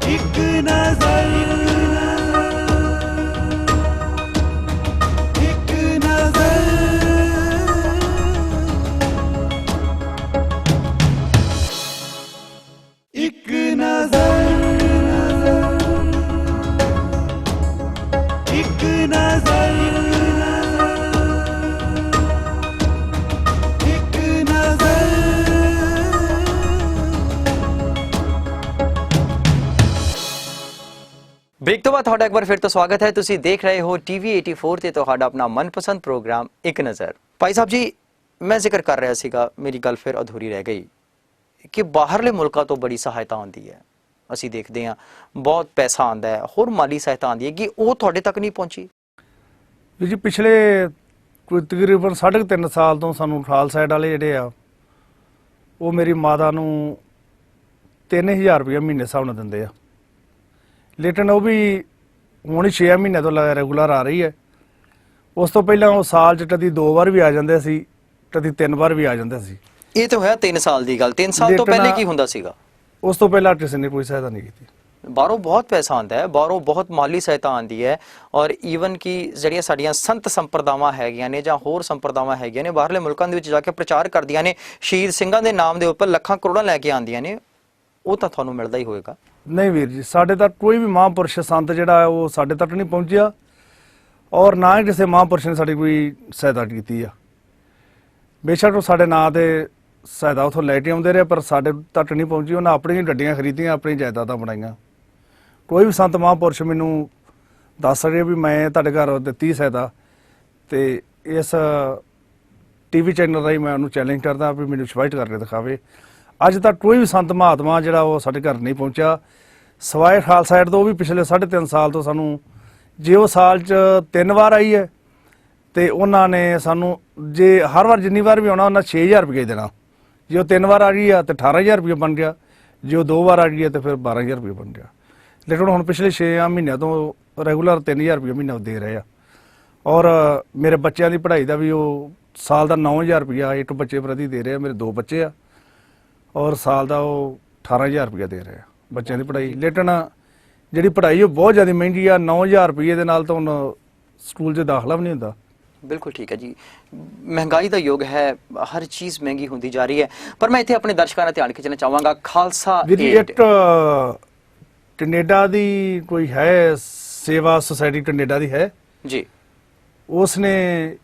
ਇੱਕ ਨਜ਼ਰ ਇੱਕ ਨਜ਼ਰ ਇੱਕ ਨਜ਼ਰ ਇੱਕ ਨਜ਼ਰ ਇੱਕ ਨਜ਼ਰ। ਬ੍ਰੇਕ ਤੋਂ ਬਾਅਦ ਤੁਹਾਡਾ ਇੱਕ ਵਾਰ ਫਿਰ ਤੋਂ ਸਵਾਗਤ ਹੈ। ਤੁਸੀਂ ਦੇਖ ਰਹੇ ਹੋ TV 84 ਤੇ ਤੁਹਾਡਾ ਆਪਣਾ ਮਨਪਸੰਦ ਪ੍ਰੋਗਰਾਮ ਇੱਕ ਨਜ਼ਰ। ਭਾਈ ਸਾਹਿਬ ਜੀ, ਮੈਂ ਜ਼ਿਕਰ ਕਰ ਰਿਹਾ ਸੀਗਾ, ਮੇਰੀ ਗੱਲ ਫਿਰ ਅਧੂਰੀ ਰਹਿ ਗਈ ਕਿ ਬਾਹਰਲੇ ਮੁਲਕਾਂ ਤੋਂ ਬੜੀ ਸਹਾਇਤਾ ਆਉਂਦੀ ਹੈ। ਅਸੀਂ ਦੇਖਦੇ ਹਾਂ ਬਹੁਤ ਪੈਸਾ ਆਉਂਦਾ ਹੈ, ਹੋਰ ਮਾਲੀ ਸਹਾਇਤਾ ਆਉਂਦੀ ਹੈ ਕਿ ਉਹ ਤੁਹਾਡੇ ਤੱਕ ਨਹੀਂ ਪਹੁੰਚੀ? ਵੀ ਜੀ ਪਿਛਲੇ ਕੋਈ ਤਕਰੀਬਨ 3.5 ਸਾਲ ਤੋਂ ਸਾਨੂੰ ਖਾਲ ਸਾਈਡ ਵਾਲੇ ਜਿਹੜੇ ਆ ਉਹ ਮੇਰੀ ਮਾਤਾ ਨੂੰ 3000 ਰੁਪਇਆ ਮਹੀਨੇ ਹਿਸਾਬ ਨਾਲ ਦਿੰਦੇ ਆ। ਲੇਕਿਨ ਉਹ ਵੀ ਹੁਣ 6 ਮਹੀਨਿਆਂ ਤੋਂ ਰੈਗੂਲਰ ਆ ਰਹੀ ਹੈ। ਉਸ ਤੋਂ ਪਹਿਲਾਂ ਉਹ ਸਾਲ 'ਚ ਕਦੀ 2 ਵਾਰ ਵੀ ਆ ਜਾਂਦੇ ਸੀ, ਕਦੀ 3 ਵਾਰ ਵੀ ਆ ਜਾਂਦੇ ਸੀ। ਇਹ ਤਾਂ ਹੋਇਆ 3 ਸਾਲ ਦੀ ਗੱਲ। 3 ਸਾਲ ਤੋਂ ਪਹਿਲੇ ਕੀ ਹੁੰਦਾ ਸੀਗਾ? ਉਸ ਤੋਂ ਪਹਿਲਾਂ ਕਿਸੇ ਨੇ ਕੋਈ ਸਹਾਇਤਾ ਨਹੀਂ ਕੀਤੀ। ਬਾਹਰੋਂ ਬਹੁਤ ਪੈਸਾ ਆਉਂਦਾ ਹੈ, ਬਾਹਰੋਂ ਬਹੁਤ ਮਾਲੀ ਸਹਾਇਤਾ ਆਉਂਦੀ ਹੈ। ਔਰ ਈਵਨ ਕਿ ਜਿਹੜੀਆਂ ਸਾਡੀਆਂ ਸੰਤ ਸੰਪਰਦਾਵਾਂ ਹੈਗੀਆਂ ਨੇ ਜਾਂ ਹੋਰ ਸੰਪਰਦਾਵਾਂ ਹੈਗੀਆਂ ਨੇ ਬਾਹਰਲੇ ਮੁਲਕਾਂ ਦੇ ਵਿੱਚ ਜਾ ਕੇ ਪ੍ਰਚਾਰ ਕਰਦੀਆਂ ਨੇ, ਸ਼ਹੀਦ ਸਿੰਘਾਂ ਦੇ ਨਾਮ ਦੇ ਉੱਪਰ ਲੱਖਾਂ ਕਰੋੜਾਂ ਲੈ ਕੇ ਆਉਂਦੀਆਂ ਨੇ। ਉਹ ਤਾਂ ਤੁਹਾਨੂੰ ਮਿਲਦਾ ਹੀ ਹੋਏਗਾ। ਨਹੀਂ ਵੀਰ ਜੀ, ਸਾਡੇ ਤੱਕ ਕੋਈ ਵੀ ਮਹਾਂਪੁਰਸ਼ ਸੰਤ ਜਿਹੜਾ ਹੈ ਉਹ ਸਾਡੇ ਤੱਕ ਨਹੀਂ ਪਹੁੰਚਿਆ ਔਰ ਨਾ ਹੀ ਕਿਸੇ ਮਹਾਂਪੁਰਸ਼ ਨੇ ਸਾਡੀ ਕੋਈ ਸਹਾਇਤਾ ਕੀਤੀ ਆ। ਬੇਸ਼ੱਕ ਉਹ ਸਾਡੇ ਨਾਂ ਤੇ ਸਹਾਇਤਾ ਉੱਥੋਂ ਲੈ ਕੇ ਆਉਂਦੇ ਰਹੇ ਪਰ ਸਾਡੇ ਤੱਕ ਨਹੀਂ ਪਹੁੰਚੀ। ਉਹਨਾਂ ਆਪਣੀਆਂ ਗੱਡੀਆਂ ਖਰੀਦੀਆਂ, ਆਪਣੀ ਜਾਇਦਾਦਾਂ ਬਣਾਈਆਂ। ਕੋਈ ਵੀ ਸੰਤ ਮਹਾਂਪੁਰਸ਼ ਮੈਨੂੰ ਦੱਸ ਸਕੇ ਵੀ ਮੈਂ ਤੁਹਾਡੇ ਘਰ ਦਿੱਤੀ ਸਹਾਇਤਾ, ਤੇ ਇਸ TV ਚੈਨਲ ਰਾਹੀਂ ਮੈਂ ਉਹਨੂੰ ਚੈਲੰਜ ਕਰਦਾ ਵੀ ਮੈਨੂੰ ਸਪਸ਼ਟ ਕਰਕੇ ਦਿਖਾਵੇ। ਅੱਜ ਤੱਕ ਕੋਈ ਵੀ ਸੰਤ ਮਹਾਤਮਾ ਜਿਹੜਾ ਉਹ ਸਾਡੇ ਘਰ ਨਹੀਂ ਪਹੁੰਚਿਆ, ਸਵਾਏ ਖਾਲਸਾ ਸਾਈਡ ਤੋਂ। ਉਹ ਵੀ ਪਿਛਲੇ 3.5 ਸਾਲ ਤੋਂ ਸਾਨੂੰ, ਜੇ ਉਹ ਸਾਲ 'ਚ 3 ਵਾਰ ਆਈ ਹੈ ਤੇ ਉਹਨਾਂ ਨੇ ਸਾਨੂੰ ਜੇ ਹਰ ਵਾਰ ਜਿੰਨੀ ਵਾਰ ਵੀ ਆਉਣਾ ਉਹਨਾਂ 6000 ਰੁਪਏ ਦੇਣਾ। ਜੇ ਉਹ 3 ਵਾਰ ਆ ਗਈ ਆ ਤੇ 18000 ਰੁਪਏ ਬਣ ਗਿਆ, ਜੇ ਉਹ 2 ਵਾਰ ਆ ਗਈ ਆ ਤੇ ਫਿਰ 12000 ਰੁਪਏ ਬਣ ਗਿਆ। ਲੇਕਿਨ ਹੁਣ ਪਿਛਲੇ 6 ਮਹੀਨਿਆਂ ਤੋਂ ਰੈਗੂਲਰ 3000 ਰੁਪਏ ਮਹੀਨਾ ਉਹ ਦੇ ਰਹੇ ਆ। ਔਰ ਮੇਰੇ ਬੱਚਿਆਂ ਦੀ ਪੜ੍ਹਾਈ ਦਾ ਵੀ ਉਹ ਸਾਲ ਦਾ 9000 ਰੁਪਇਆ ਇੱਕ ਬੱਚੇ ਪ੍ਰਤੀ ਦੇ ਰਹੇ ਆ। ਮੇਰੇ 2 ਬੱਚੇ ਆ ਔਰ ਸਾਲ ਦਾ ਉਹ 18000 ਰੁਪਇਆ ਦੇ ਰਹੇ ਆ ਬੱਚਿਆਂ ਦੀ ਪੜ੍ਹਾਈ। ਲੇਕਿਨ ਜਿਹੜੀ ਪੜ੍ਹਾਈ ਉਹ ਬਹੁਤ ਜ਼ਿਆਦਾ ਮਹਿੰਗੀ ਆ। 9000 ਰੁਪਏ ਦੇ ਨਾਲ ਤਾਂ ਹੁਣ ਸਕੂਲ 'ਚ ਦਾਖਲਾ ਵੀ ਨਹੀਂ ਹੁੰਦਾ। ਬਿਲਕੁਲ ਠੀਕ ਹੈ ਜੀ, ਮਹਿੰਗਾਈ ਦਾ ਯੁੱਗ ਹੈ, ਹਰ ਚੀਜ਼ ਮਹਿੰਗੀ ਹੁੰਦੀ ਜਾ ਰਹੀ ਹੈ। ਪਰ ਮੈਂ ਇੱਥੇ ਆਪਣੇ ਦਰਸ਼ਕਾਂ ਦਾ ਧਿਆਨ ਖਿੱਚਣਾ ਚਾਹਾਂਗਾ, ਖਾਲਸਾ ਜੀ ਏਡ ਇੱਕ ਕੈਨੇਡਾ ਦੀ ਕੋਈ ਹੈ ਸੇਵਾ ਸੁਸਾਇਟੀ ਕੈਨੇਡਾ ਦੀ ਹੈ ਜੀ, ਉਸ ਨੇ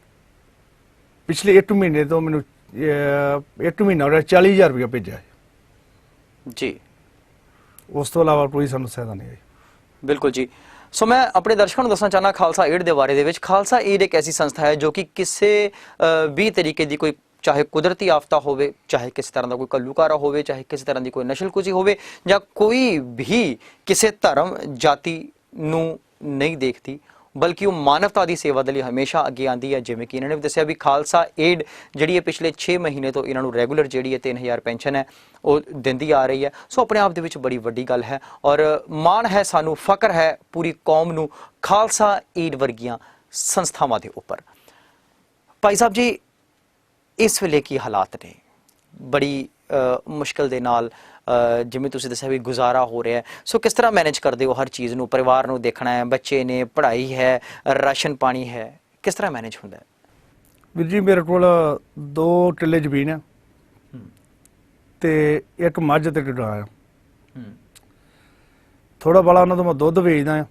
ਪਿਛਲੇ 1 ਮਹੀਨੇ ਤੋਂ ਮੈਨੂੰ 1 ਮਹੀਨਾ ਹੋ ਗਿਆ 40000 ਰੁਪਏ ਭੇਜਿਆ ਹੈ। ਜੀ ਉਸ ਤੋਂ ਇਲਾਵਾ ਕੋਈ ਸਾਨੂੰ ਸਹਾਇਤਾ ਨਹੀਂ ਆਈ। ਬਿਲਕੁਲ ਜੀ। ਸੋ ਮੈਂ ਆਪਣੇ ਦਰਸ਼ਕਾਂ ਨੂੰ ਦੱਸਣਾ ਚਾਹਨਾ ਖਾਲਸਾ ਏਡ ਦੇ ਬਾਰੇ ਦੇ ਵਿੱਚ। ਖਾਲਸਾ ਏਡ ਇੱਕ ਐਸੀ ਸੰਸਥਾ ਹੈ ਜੋ ਕਿ ਕਿਸੇ ਵੀ ਤਰੀਕੇ ਦੀ ਕੋਈ, ਚਾਹੇ ਕੁਦਰਤੀ ਆਫਤਾ ਹੋਵੇ, ਚਾਹੇ ਕਿਸੇ ਤਰ੍ਹਾਂ ਦਾ ਕੋਈ ਘੱਲੂਘਾਰਾ ਹੋਵੇ, ਚਾਹੇ ਕਿਸੇ ਤਰ੍ਹਾਂ ਦੀ ਕੋਈ ਨਸ਼ਲਕੁਚੀ ਹੋਵੇ, ਜਾਂ ਕੋਈ ਵੀ ਕਿਸੇ ਧਰਮ ਜਾਤੀ ਨੂੰ ਨਹੀਂ ਦੇਖਦੀ, ਬਲਕਿ ਉਹ ਮਾਨਵਤਾ ਦੀ ਸੇਵਾ ਦੇ ਲਈ ਹਮੇਸ਼ਾ ਅੱਗੇ ਆਂਦੀ ਹੈ। ਜਿਵੇਂ ਕਿ ਇਹਨਾਂ ਨੇ ਵੀ ਦੱਸਿਆ ਵੀ ਖਾਲਸਾ ਏਡ ਜਿਹੜੀ ਹੈ ਪਿਛਲੇ 6 ਮਹੀਨੇ ਤੋਂ ਇਹਨਾਂ ਨੂੰ ਰੈਗੂਲਰ ਜਿਹੜੀ ਹੈ 3000 ਪੈਨਸ਼ਨ ਹੈ ਉਹ ਦਿੰਦੀ ਆ ਰਹੀ ਹੈ। ਸੋ ਆਪਣੇ ਆਪ ਦੇ ਵਿੱਚ ਬੜੀ ਵੱਡੀ ਗੱਲ ਹੈ ਔਰ ਮਾਣ ਹੈ, ਸਾਨੂੰ ਫਖਰ ਹੈ ਪੂਰੀ ਕੌਮ ਨੂੰ ਖਾਲਸਾ ਏਡ ਵਰਗੀਆਂ ਸੰਸਥਾਵਾਂ ਦੇ ਉੱਪਰ। ਭਾਈ ਸਾਹਿਬ ਜੀ, ਇਸ ਵੇਲੇ ਕੀ ਹਾਲਾਤ ਨੇ? ਬੜੀ ਮੁਸ਼ਕਿਲ ਦੇ ਨਾਲ ਜਿਵੇਂ ਤੁਸੀਂ ਦੱਸਿਆ ਵੀ ਗੁਜ਼ਾਰਾ ਹੋ ਰਿਹਾ ਹੈ। ਸੋ ਕਿਸ ਤਰ੍ਹਾਂ ਮੈਨੇਜ ਕਰਦੇ ਹੋ ਹਰ ਚੀਜ਼ ਨੂੰ? ਪਰਿਵਾਰ ਨੂੰ ਦੇਖਣਾ ਹੈ, ਬੱਚੇ ਨੇ, ਪੜ੍ਹਾਈ ਹੈ, ਰਾਸ਼ਨ ਪਾਣੀ ਹੈ, ਕਿਸ ਤਰ੍ਹਾਂ ਮੈਨੇਜ ਹੁੰਦਾ ਹੈ? ਵੀਰ ਜੀ ਮੇਰੇ ਕੋਲ 2 ਕਿੱਲੇ ਜ਼ਮੀਨ ਆ ਤੇ ਇੱਕ ਮੱਝ ਤੇ ਗਾਂ ਆ। ਥੋੜਾ ਬੜਾ ਉਹਨਾਂ ਤੋਂ ਮੈਂ ਦੁੱਧ ਵੇਚਦਾ ਆ,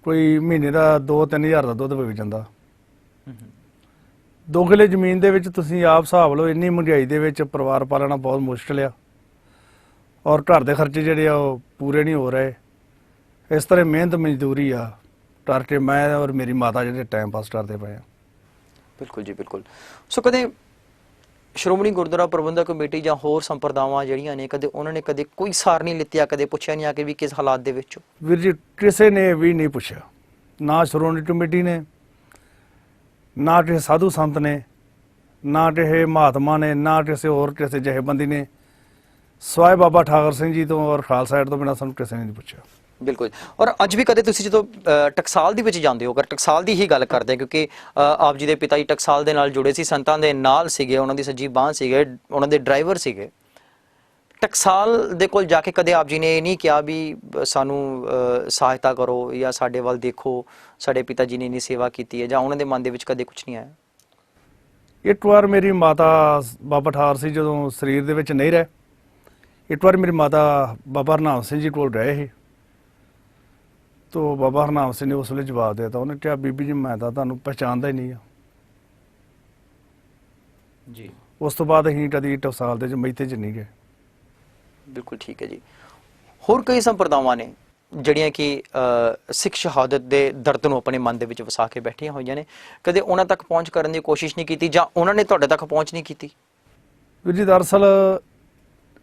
ਕੋਈ ਮਹੀਨੇ ਦਾ 2-3 ਹਜ਼ਾਰ ਦਾ ਦੁੱਧ ਵੇਚ ਜਾਂਦਾ। 2 ਕਿੱਲੇ ਜ਼ਮੀਨ ਦੇ ਵਿੱਚ ਤੁਸੀਂ ਆਪ ਹਿਸਾਬ ਲਓ, ਇੰਨੀ ਮਹਿੰਗਾਈ ਦੇ ਵਿੱਚ ਪਰਿਵਾਰ ਪਾਲਣਾ ਬਹੁਤ ਮੁਸ਼ਕਿਲ ਆ ਔਰ ਘਰ ਦੇ ਖਰਚੇ ਜਿਹੜੇ ਆ ਉਹ ਪੂਰੇ ਨਹੀਂ ਹੋ ਰਹੇ। ਇਸ ਤਰ੍ਹਾਂ ਮਿਹਨਤ ਮਜ਼ਦੂਰੀ ਆ ਕਰਕੇ ਮੈਂ ਔਰ ਮੇਰੀ ਮਾਤਾ ਜਿਹੜੇ ਟਾਈਮ ਪਾਸ ਕਰਦੇ ਪਏ ਆ। ਬਿਲਕੁਲ ਜੀ, ਬਿਲਕੁਲ। ਸੋ ਕਦੇ ਸ਼੍ਰੋਮਣੀ ਗੁਰਦੁਆਰਾ ਪ੍ਰਬੰਧਕ ਕਮੇਟੀ ਜਾਂ ਹੋਰ ਸੰਪਰਦਾਵਾਂ ਜਿਹੜੀਆਂ ਨੇ, ਕਦੇ ਉਹਨਾਂ ਨੇ ਕਦੇ ਕੋਈ ਸਾਰ ਨਹੀਂ ਲਿੱਤੀ, ਕਦੇ ਪੁੱਛਿਆ ਨਹੀਂ ਆ ਕਿ ਵੀ ਕਿਸ ਹਾਲਾਤ ਦੇ ਵਿੱਚ? ਵੀਰ ਜੀ ਕਿਸੇ ਨੇ ਵੀ ਨਹੀਂ ਪੁੱਛਿਆ, ਨਾ ਸ਼੍ਰੋਮਣੀ ਕਮੇਟੀ ਨੇ, ਨਾ ਕਿਸੇ ਸਾਧੂ ਸੰਤ ਨੇ, ਨਾ ਕਿਸੇ ਮਹਾਤਮਾ ਨੇ, ਨਾ ਕਿਸੇ ਹੋਰ ਕਿਸੇ ਜਥੇਬੰਦੀ ਨੇ, ਸਵਾਏ ਬਾਬਾ ਠਾਕਰ ਸਿੰਘ ਜੀ ਤੋਂ ਔਰ ਖਾਲਸਾ ਏਡ ਤੋਂ ਬਿਨਾਂ ਸਾਨੂੰ ਕਿਸੇ ਨੇ ਨਹੀਂ ਪੁੱਛਿਆ। ਬਿਲਕੁਲ। ਔਰ ਅੱਜ ਵੀ ਕਦੇ ਤੁਸੀਂ ਜਦੋਂ ਟਕਸਾਲ ਦੇ ਵਿੱਚ ਜਾਂਦੇ ਹੋ, ਅਗਰ ਟਕਸਾਲ ਦੀ ਹੀ ਗੱਲ ਕਰਦੇ, ਕਿਉਂਕਿ ਆਪ ਜੀ ਦੇ ਪਿਤਾ ਜੀ ਟਕਸਾਲ ਦੇ ਨਾਲ ਜੁੜੇ ਸੀ, ਸੰਤਾਂ ਦੇ ਨਾਲ ਸੀਗੇ, ਉਹਨਾਂ ਦੀ ਸੱਜੀ ਬਾਂਹ ਸੀਗੇ, ਉਹਨਾਂ ਦੇ ਡਰਾਈਵਰ ਸੀਗੇ, ਟਕਸਾਲ ਦੇ ਕੋਲ ਜਾ ਕੇ ਕਦੇ ਆਪ ਜੀ ਨੇ ਇਹ ਨਹੀਂ ਕਿਹਾ ਵੀ ਸਾਨੂੰ ਸਹਾਇਤਾ ਕਰੋ ਜਾਂ ਸਾਡੇ ਵੱਲ ਦੇਖੋ, ਸਾਡੇ ਪਿਤਾ ਜੀ ਨੇ ਇੰਨੀ ਸੇਵਾ ਕੀਤੀ ਹੈ, ਜਾਂ ਉਹਨਾਂ ਦੇ ਮਨ ਦੇ ਵਿੱਚ ਕਦੇ ਕੁਝ ਨਹੀਂ ਆਇਆ? ਇੱਕ ਵਾਰ ਮੇਰੀ ਮਾਤਾ ਬਾਬਾ ਠਾਰ ਸੀ ਜਦੋਂ ਸਰੀਰ ਦੇ ਵਿੱਚ ਨਹੀਂ ਰਹੇ, ਇੱਕ ਵਾਰ ਮੇਰੀ ਮਾਤਾ ਬਾਬਾ ਹਰਨਾਮ ਸਿੰਘ ਜੀ ਕੋਲ ਰਹੇ ਸੀ। ਤੋ ਬਾਬਾ ਹਰਨਾਮ ਸਿੰਘ ਨੇ ਉਸ ਵੇਲੇ ਜਵਾਬ ਦੇ ਦਿੱਤਾ, ਉਹਨੇ ਕਿਹਾ ਬੀਬੀ ਜੀ ਮੈਂ ਤਾਂ ਤੁਹਾਨੂੰ ਪਛਾਣਦਾ ਹੀ ਨਹੀਂ ਆ ਜੀ। ਉਸ ਤੋਂ ਬਾਅਦ ਅਸੀਂ ਕਦੀ ਟਕਸਾਲ ਦੇ ਜਮੈਤੇ 'ਚ ਨਹੀਂ ਗਏ। ਬਿਲਕੁਲ ਠੀਕ ਹੈ ਜੀ। ਹੋਰ ਕਈ ਸੰਪਰਦਾਵਾਂ ਨੇ ਜਿਹੜੀਆਂ ਕਿ ਸਿੱਖ ਸ਼ਹਾਦਤ ਦੇ ਦਰਦ ਨੂੰ ਆਪਣੇ ਮਨ ਦੇ ਵਿੱਚ ਵਸਾ ਕੇ ਬੈਠੀਆਂ ਹੋਈਆਂ ਨੇ, ਕਦੇ ਉਹਨਾਂ ਤੱਕ ਪਹੁੰਚ ਕਰਨ ਦੀ ਕੋਸ਼ਿਸ਼ ਨਹੀਂ ਕੀਤੀ ਜਾਂ ਉਹਨਾਂ ਨੇ ਤੁਹਾਡੇ ਤੱਕ ਪਹੁੰਚ ਨਹੀਂ ਕੀਤੀ? ਵੀਰ ਜੀ ਦਰਅਸਲ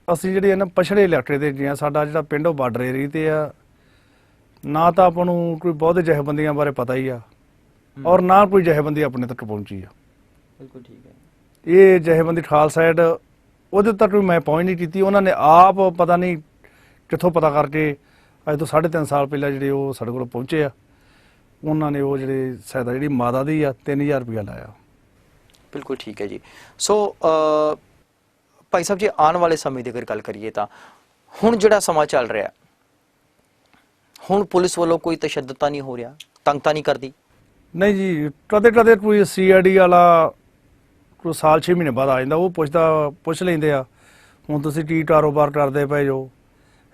ਅਸੀਂ ਜਿਹੜੇ ਨਾ ਪਛੜੇ ਇਲਾਕੇ ਦੇ ਜੀ, ਸਾਡਾ ਜਿਹੜਾ ਪਿੰਡ ਉਹ ਬਾਰਡਰ ਏਰੀਏ ਤੇ ਆ, ਨਾ ਤਾਂ ਆਪਾਂ ਨੂੰ ਕੋਈ ਬਹੁਤੇ ਜਥੇਬੰਦੀਆਂ ਬਾਰੇ ਪਤਾ ਹੀ ਆ ਔਰ ਨਾ ਕੋਈ ਜਥੇਬੰਦੀ ਆਪਣੇ ਤੱਕ ਪਹੁੰਚੀ ਆ। ਬਿਲਕੁਲ ਠੀਕ ਹੈ। ਇਹ ਜਥੇਬੰਦੀ ਖਾਲਸਾ ਏਡ ਉਹਦੇ ਤੱਕ ਵੀ ਮੈਂ ਪਹੁੰਚ ਨਹੀਂ ਕੀਤੀ। ਉਹਨਾਂ ਨੇ ਆਪ ਪਤਾ ਨਹੀਂ ਕਿੱਥੋਂ ਪਤਾ ਕਰਕੇ ਅੱਜ ਤੋਂ 3.5 ਸਾਲ ਪਹਿਲਾਂ ਜਿਹੜੇ ਉਹ ਸਾਡੇ ਕੋਲ ਪਹੁੰਚੇ ਆ, ਉਹਨਾਂ ਨੇ ਉਹ ਜਿਹੜੇ ਸਹਾਇਤਾ ਜਿਹੜੀ ਮਾਤਾ ਦੀ ਆ 3000 ਰੁਪਇਆ ਲਾਇਆ। ਬਿਲਕੁਲ ਠੀਕ ਹੈ ਜੀ। ਸੋ ਭਾਈ ਸਾਹਿਬ ਜੀ, ਆਉਣ ਵਾਲੇ ਸਮੇਂ ਦੀ ਅਗਰ ਗੱਲ ਕਰੀਏ ਤਾਂ ਹੁਣ ਜਿਹੜਾ ਸਮਾਂ ਚੱਲ ਰਿਹਾ, ਹੁਣ ਪੁਲਿਸ ਵੱਲੋਂ ਕੋਈ ਤਸ਼ੱਦਦ ਤਾਂ ਨਹੀਂ ਹੋ ਰਿਹਾ, ਤੰਗ ਤਾਂ ਨਹੀਂ ਕਰਦੀ? ਨਹੀਂ ਜੀ, ਕਦੇ ਕਦੇ ਕੋਈ CID ਵਾਲਾ ਕੋਈ ਸਾਲ 6 ਮਹੀਨੇ ਬਾਅਦ ਆ ਜਾਂਦਾ, ਉਹ ਪੁੱਛ ਲੈਂਦੇ ਆ ਹੁਣ ਤੁਸੀਂ ਕੀ ਕਾਰੋਬਾਰ ਕਰਦੇ ਪਏ ਜੋ,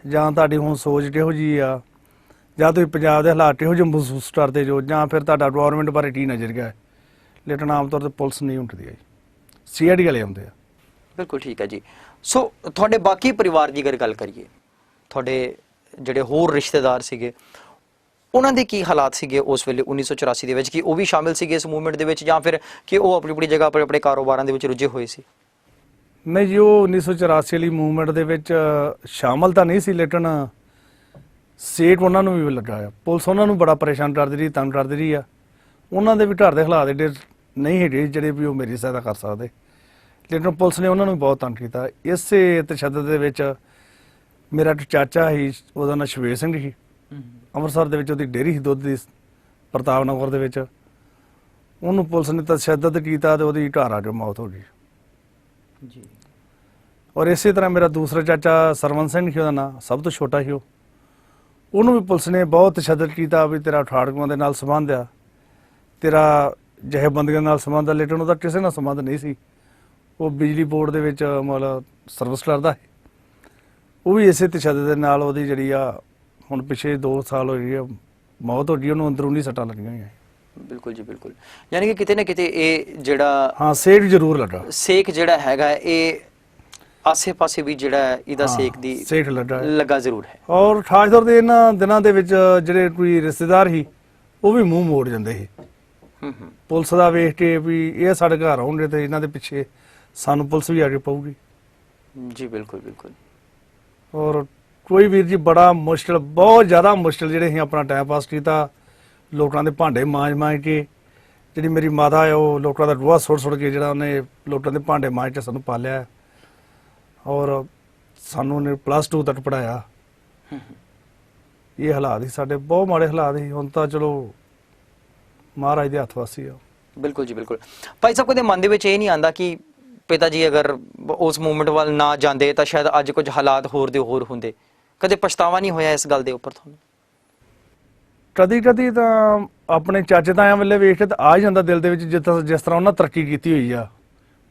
ਜਾਂ ਤੁਹਾਡੀ ਹੁਣ ਸੋਚ ਕਿਹੋ ਜਿਹੀ ਆ, ਜਾਂ ਤੁਸੀਂ ਪੰਜਾਬ ਦੇ ਹਾਲਾਤ ਕਿਹੋ ਜਿਹੇ ਮਹਿਸੂਸ ਕਰਦੇ ਜੋ, ਜਾਂ ਫਿਰ ਤੁਹਾਡਾ ਗਵਰਨਮੈਂਟ ਬਾਰੇ ਕੀ ਨਜ਼ਰੀਆ ਹੈ। ਲੇਕਿਨ ਆਮ ਤੌਰ ਤੇ ਪੁਲਿਸ ਨਹੀਂ ਹੁੰਦੀ ਹੈ, CID ਵਾਲੇ ਆਉਂਦੇ ਆ। ਬਿਲਕੁਲ ਠੀਕ ਹੈ ਜੀ। ਸੋ ਤੁਹਾਡੇ ਬਾਕੀ ਪਰਿਵਾਰ ਦੀ ਅਗਰ ਗੱਲ ਕਰੀਏ, ਤੁਹਾਡੇ ਜਿਹੜੇ ਹੋਰ ਰਿਸ਼ਤੇਦਾਰ ਸੀਗੇ, ਉਹਨਾਂ ਦੇ ਕੀ ਹਾਲਾਤ ਸੀਗੇ ਉਸ ਵੇਲੇ 1984 ਦੇ ਵਿੱਚ? ਕਿ ਉਹ ਵੀ ਸ਼ਾਮਿਲ ਸੀਗੇ ਇਸ ਮੂਵਮੈਂਟ ਦੇ ਵਿੱਚ, ਜਾਂ ਫਿਰ ਕਿ ਉਹ ਆਪਣੀ ਆਪਣੀ ਜਗ੍ਹਾ ਪਰ ਆਪਣੇ ਕਾਰੋਬਾਰਾਂ ਦੇ ਵਿੱਚ ਰੁੱਝੇ ਹੋਏ ਸੀ? ਨਹੀਂ ਜੀ, ਉਹ 1984 ਵਾਲੀ ਮੂਵਮੈਂਟ ਦੇ ਵਿੱਚ ਸ਼ਾਮਲ ਤਾਂ ਨਹੀਂ ਸੀ, ਲੇਕਿਨ ਸੇਕ ਉਹਨਾਂ ਨੂੰ ਵੀ ਲੱਗਾ ਆ। ਪੁਲਿਸ ਉਹਨਾਂ ਨੂੰ ਬੜਾ ਪਰੇਸ਼ਾਨ ਕਰਦੀ ਰਹੀ, ਤੰਗ ਕਰਦੀ ਰਹੀ ਆ। ਉਹਨਾਂ ਦੇ ਵੀ ਘਰ ਦੇ ਹਾਲਾਤ ਏਡੇ ਨਹੀਂ ਹੈਗੇ ਜਿਹੜੇ ਵੀ ਉਹ ਮੇਰੀ ਸਹਾਇਤਾ ਕਰ ਸਕਦੇ, ਲੇਕਿਨ ਪੁਲਿਸ ਨੇ ਉਹਨਾਂ ਨੂੰ ਬਹੁਤ ਤੰਗ ਕੀਤਾ। ਇਸੇ ਤਸ਼ੱਦਦ ਦੇ ਵਿੱਚ ਮੇਰਾ ਇੱਕ ਚਾਚਾ ਸੀ, ਉਹਦਾ ਨਾਂ ਸ਼ਵੇਰ ਸਿੰਘ ਸੀ, ਅੰਮ੍ਰਿਤਸਰ ਦੇ ਵਿੱਚ ਉਹਦੀ ਡੇਅਰੀ ਸੀ ਦੁੱਧ ਦੀ, ਪ੍ਰਤਾਪ ਨਗਰ ਦੇ ਵਿੱਚ। ਉਹਨੂੰ ਪੁਲਿਸ ਨੇ ਤਸ਼ੱਦਦ ਕੀਤਾ ਤੇ ਉਹਦੀ ਘਰ ਆ ਕੇ ਮੌਤ ਹੋ ਗਈ ਜੀ। ਔਰ ਇਸੇ ਤਰ੍ਹਾਂ ਮੇਰਾ ਦੂਸਰਾ ਚਾਚਾ ਸਰਵਨ ਸਿੰਘ ਸੀ, ਉਹਦਾ ਨਾਂ, ਸਭ ਤੋਂ ਛੋਟਾ ਸੀ ਉਹ। ਉਹਨੂੰ ਵੀ ਪੁਲਿਸ ਨੇ ਬਹੁਤ ਤਸ਼ੱਦਦ ਕੀਤਾ ਵੀ ਤੇਰਾ ਠਾੜਕੂਆਂ ਦੇ ਨਾਲ ਸੰਬੰਧ ਆ, ਤੇਰਾ ਜਥੇਬੰਦੀਆਂ ਨਾਲ ਸੰਬੰਧ ਆ, ਲੇਕਿਨ ਉਹਦਾ ਕਿਸੇ ਨਾਲ ਸੰਬੰਧ ਨਹੀਂ ਸੀ। ਉਹ ਬਿਜਲੀ ਬੋਰਡ ਦੇ ਵਿੱਚ ਮਤਲਬ ਸਰਵਿਸ ਕਰਦਾ ਹੈ। ਉਹ ਵੀ ਇਸੇ ਤਸ਼ੱਦਦ ਦੇ ਨਾਲ ਉਹਦੀ ਜਿਹੜੀ ਆ ਹੁਣ ਪਿਛੇ 2 ਸਾਲ ਹੋਈ ਆ ਮੌਤ ਹੋ ਗਈ, ਉਹਨੂੰ ਅੰਦਰੂਨੀ ਸੱਟਾਂ ਲੱਗੀਆਂ ਹੋਈਆਂ। ਬਿਲਕੁਲ ਜੀ, ਬਿਲਕੁਲ। ਯਾਨੀ ਕਿ ਕਿਤੇ ਨਾ ਕਿਤੇ ਇਹ ਜਿਹੜਾ ਹਾਂ ਸੇਕ ਜ਼ਰੂਰ ਲੱਗਾ, ਸੇਕ ਜਿਹੜਾ ਹੈਗਾ ਇਹ ਆਸੇ-ਪਾਸੇ ਵੀ ਜਿਹੜਾ ਇਹਦਾ ਹਾਂ, ਸੇਕ ਦੀ ਸੇਕ ਲੱਗਾ ਹੈ। ਲੱਗਾ ਜ਼ਰੂਰ ਹੈ। ਔਰ ਖਾਸ ਤੌਰ ਤੇ ਇਹਨਾਂ ਦਿਨਾਂ ਦੇ ਵਿੱਚ ਜਿਹੜੇ ਕੋਈ ਰਿਸ਼ਤੇਦਾਰ ਸੀ ਉਹ ਵੀ ਮੂੰਹ ਮੋੜ ਜਾਂਦੇ ਸੀ ਪੁਲਿਸ ਦਾ ਵੇਖ ਕੇ ਵੀ ਇਹ ਸਾਡੇ ਘਰ ਆਉਣਗੇ ਤੇ ਇਹਨਾਂ ਦੇ ਪਿੱਛੇ ਸਾਨੂੰ ਪੁਲਿਸ ਵੀ ਆ ਕੇ ਪਊਗੀ। ਜੀ ਬਿਲਕੁਲ ਬਿਲਕੁਲ। ਔਰ ਕੋਈ ਵੀਰ ਜੀ ਬੜਾ ਮੁਸ਼ਕਿਲ, ਬਹੁਤ ਜ਼ਿਆਦਾ ਮੁਸ਼ਕਿਲ ਜਿਹੜੇ ਅਸੀਂ ਆਪਣਾ ਟਾਈਮ ਪਾਸ ਕੀਤਾ, ਲੋਕਾਂ ਦੇ ਭਾਂਡੇ ਮਾਂਜ ਕੇ। ਜਿਹੜੀ ਮੇਰੀ ਮਾਤਾ ਹੈ ਉਹ ਲੋਕਾਂ ਦਾ ਗੋਹਾ ਸੁੱਟ ਕੇ ਜਿਹੜਾ ਉਹਨੇ ਲੋਕਾਂ ਦੇ ਭਾਂਡੇ ਮਾਂਜ ਕੇ ਸਾਨੂੰ ਪਾਲਿਆ, ਔਰ ਸਾਨੂੰ ਉਹਨੇ +2 ਤੱਕ ਪੜਾਇਆ। ਇਹ ਹਾਲਾਤ ਸੀ ਸਾਡੇ, ਬਹੁਤ ਮਾੜੇ ਹਾਲਾਤ ਸੀ। ਹੁਣ ਤਾਂ ਚਲੋ ਮਹਾਰਾਜ ਦੇ ਹੱਥ ਵਾਸੀ ਆ। ਬਿਲਕੁਲ ਜੀ ਬਿਲਕੁਲ। ਭਾਈ ਸਾਹਿਬ, ਕਦੇ ਮਨ ਦੇ ਵਿੱਚ ਇਹ ਨਹੀਂ ਆਉਂਦਾ ਕਿ ਪਿਤਾ ਜੀ ਅਗਰ ਉਸ ਮੂਵਮੈਂਟ ਵੱਲ ਨਾ ਜਾਂਦੇ ਤਾਂ ਸ਼ਾਇਦ ਅੱਜ ਕੁਝ ਹਾਲਾਤ ਹੋਰ ਦੇ ਹੋਰ ਹੁੰਦੇ? ਕਦੇ ਪਛਤਾਵਾ ਨਹੀਂ ਹੋਇਆ ਇਸ ਗੱਲ ਦੇ ਉੱਪਰ ਤੁਹਾਨੂੰ? ਕਦੀ ਕਦੀ ਤਾਂ ਆਪਣੇ ਚਾਚੇ ਤਾਇਆਂ ਵੇਲੇ ਵੇਖ ਕੇ ਤਾਂ ਆ ਹੀ ਜਾਂਦਾ ਦਿਲ ਦੇ ਵਿੱਚ, ਜਿਸ ਤਰ੍ਹਾਂ ਉਹਨਾਂ ਤਰੱਕੀ ਕੀਤੀ ਹੋਈ ਆ।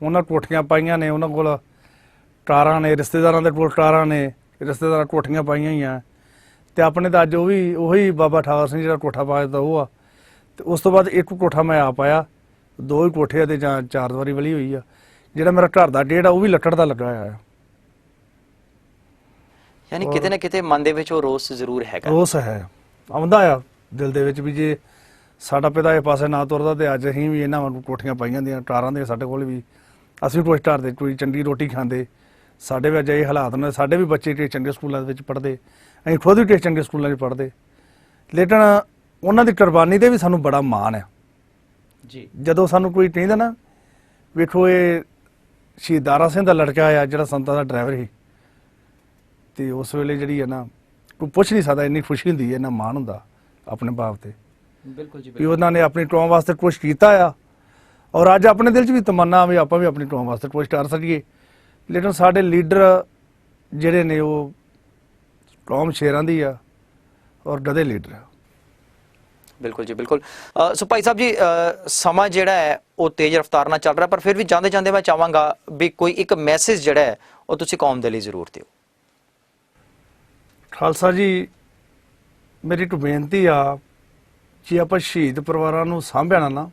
ਉਹਨਾਂ ਕੋਠੀਆਂ ਪਾਈਆਂ ਨੇ, ਉਹਨਾਂ ਕੋਲ ਕਾਰਾਂ ਨੇ, ਰਿਸ਼ਤੇਦਾਰਾਂ ਦੇ ਕੋਲ ਕਾਰਾਂ ਨੇ, ਰਿਸ਼ਤੇਦਾਰਾਂ ਕੋਠੀਆਂ ਪਾਈਆਂ ਹੋਈਆਂ। ਤੇ ਆਪਣੇ ਤਾਂ ਅੱਜ ਉਹੀ ਬਾਬਾ ਠਾਕਰ ਸਿੰਘ ਜਿਹੜਾ ਕੋਠਾ ਪਾਇਆ ਤਾਂ ਉਹ ਆ। ਤੇ ਉਸ ਤੋਂ ਬਾਅਦ ਇੱਕ ਕੋਠਾ ਮੈਂ ਆਪ ਪਾਇਆ, 2 ਹੀ ਕੋਠੇ ਤੇ ਜਾਂ 4 ਦੀਵਾਰੀ ਵਾਲੀ ਹੋਈ ਆ। ਜਿਹੜਾ ਮੇਰਾ ਘਰ ਦਾ ਗੇਟ ਆ ਉਹ ਵੀ ਲੱਕੜ ਦਾ ਲੱਗਾ ਹੋਇਆ ਆ। ਯਾਨੀ ਕਿਤੇ ਨਾ ਕਿਤੇ ਮਨ ਦੇ ਵਿੱਚ ਉਹ ਰੋਸ ਜ਼ਰੂਰ ਹੈਗਾ। ਰੋਸ ਹੈ, ਆਉਂਦਾ ਆ ਦਿਲ ਦੇ ਵਿੱਚ ਵੀ ਜੇ ਸਾਡਾ ਪਿਤਾ ਇਹ ਪਾਸੇ ਨਾ ਤੁਰਦਾ ਤੇ ਅੱਜ ਅਸੀਂ ਵੀ ਇਹਨਾਂ ਵਾਂਗੂ ਕੋਠੀਆਂ ਪਾਈਆਂ ਦੀਆਂ, ਕਾਰਾਂ ਦੇ ਸਾਡੇ ਕੋਲ ਵੀ, ਅਸੀਂ ਕੁਛ ਘਰ ਦੇ ਕੋਈ ਚੰਗੀ ਰੋਟੀ ਖਾਂਦੇ। ਸਾਡੇ ਵੀ ਅੱਜ ਇਹ ਹਾਲਾਤ ਨੇ, ਸਾਡੇ ਵੀ ਬੱਚੇ ਕਿ ਚੰਗੇ ਸਕੂਲਾਂ ਦੇ ਵਿੱਚ ਪੜ੍ਹਦੇ, ਅਸੀਂ ਖੁਦ ਵੀ ਕਿਸੇ ਚੰਗੇ ਸਕੂਲਾਂ 'ਚ ਪੜ੍ਹਦੇ, ਲੇਕਿਨ ਉਹਨਾਂ ਦੀ ਕੁਰਬਾਨੀ ਤੇ ਵੀ ਸਾਨੂੰ ਬੜਾ ਮਾਣ ਆ ਜੀ। ਜਦੋਂ ਸਾਨੂੰ ਕੋਈ ਕਹਿੰਦਾ ਨਾ, ਵੇਖੋ ਇਹ ਸ਼ਹੀਦ ਦਾਰਾ ਸਿੰਘ ਦਾ ਲੜਕਾ ਆ ਜਿਹੜਾ ਸੰਤਾਂ ਦਾ ਡਰਾਈਵਰ ਸੀ, ਤੇ ਉਸ ਵੇਲੇ ਜਿਹੜੀ ਹੈ ਨਾ ਕੋਈ ਪੁੱਛ ਨਹੀਂ ਸਕਦਾ, ਇੰਨੀ ਖੁਸ਼ੀ ਹੁੰਦੀ ਹੈ, ਇੰਨਾ ਮਾਣ ਹੁੰਦਾ ਆਪਣੇ ਬਾਪ ਤੇ ਬਿਲਕੁਲ ਜੀ ਵੀ ਉਹਨਾਂ ਨੇ ਆਪਣੀ ਕੌਮ ਵਾਸਤੇ ਕੁਛ ਕੀਤਾ ਆ। ਔਰ ਅੱਜ ਆਪਣੇ ਦਿਲ 'ਚ ਵੀ ਤਮੰਨਾ ਵੀ ਆਪਾਂ ਵੀ ਆਪਣੀ ਕੌਮ ਵਾਸਤੇ ਕੁਛ ਕਰ ਸਕੀਏ, ਲੇਕਿਨ ਸਾਡੇ ਲੀਡਰ ਜਿਹੜੇ ਨੇ ਉਹ ਕੌਮ ਸ਼ੇਰਾਂ ਦੀ ਆ ਔਰ ਗਧੇ ਲੀਡਰ ਆ। ਬਿਲਕੁਲ ਜੀ ਬਿਲकुल। ਸੋ ਭਾਈ ਸਾਹਿਬ ਜੀ, ਸਮਾਂ ਜਿਹੜਾ ਹੈ ਉਹ ਤੇਜ਼ ਰਫ਼ਤਾਰ ਨਾਲ ਚੱਲ ਰਿਹਾ, ਪਰ ਫਿਰ ਵੀ ਜਾਂਦੇ ਜਾਂਦੇ ਮੈਂ ਚਾਹਾਂਗਾ ਵੀ ਕੋਈ ਇੱਕ ਮੈਸੇਜ ਜਿਹੜਾ ਹੈ ਉਹ ਤੁਸੀਂ ਕੌਮ ਦੇ ਲਈ ਜ਼ਰੂਰ ਦਿਓ। ਖਾਲਸਾ ਜੀ, ਮੇਰੀ ਇੱਕ ਬੇਨਤੀ ਆ, ਜੇ ਆਪਾਂ ਸ਼ਹੀਦ ਪਰਿਵਾਰਾਂ ਨੂੰ ਸਾਂਭਿਆ ਨਾ,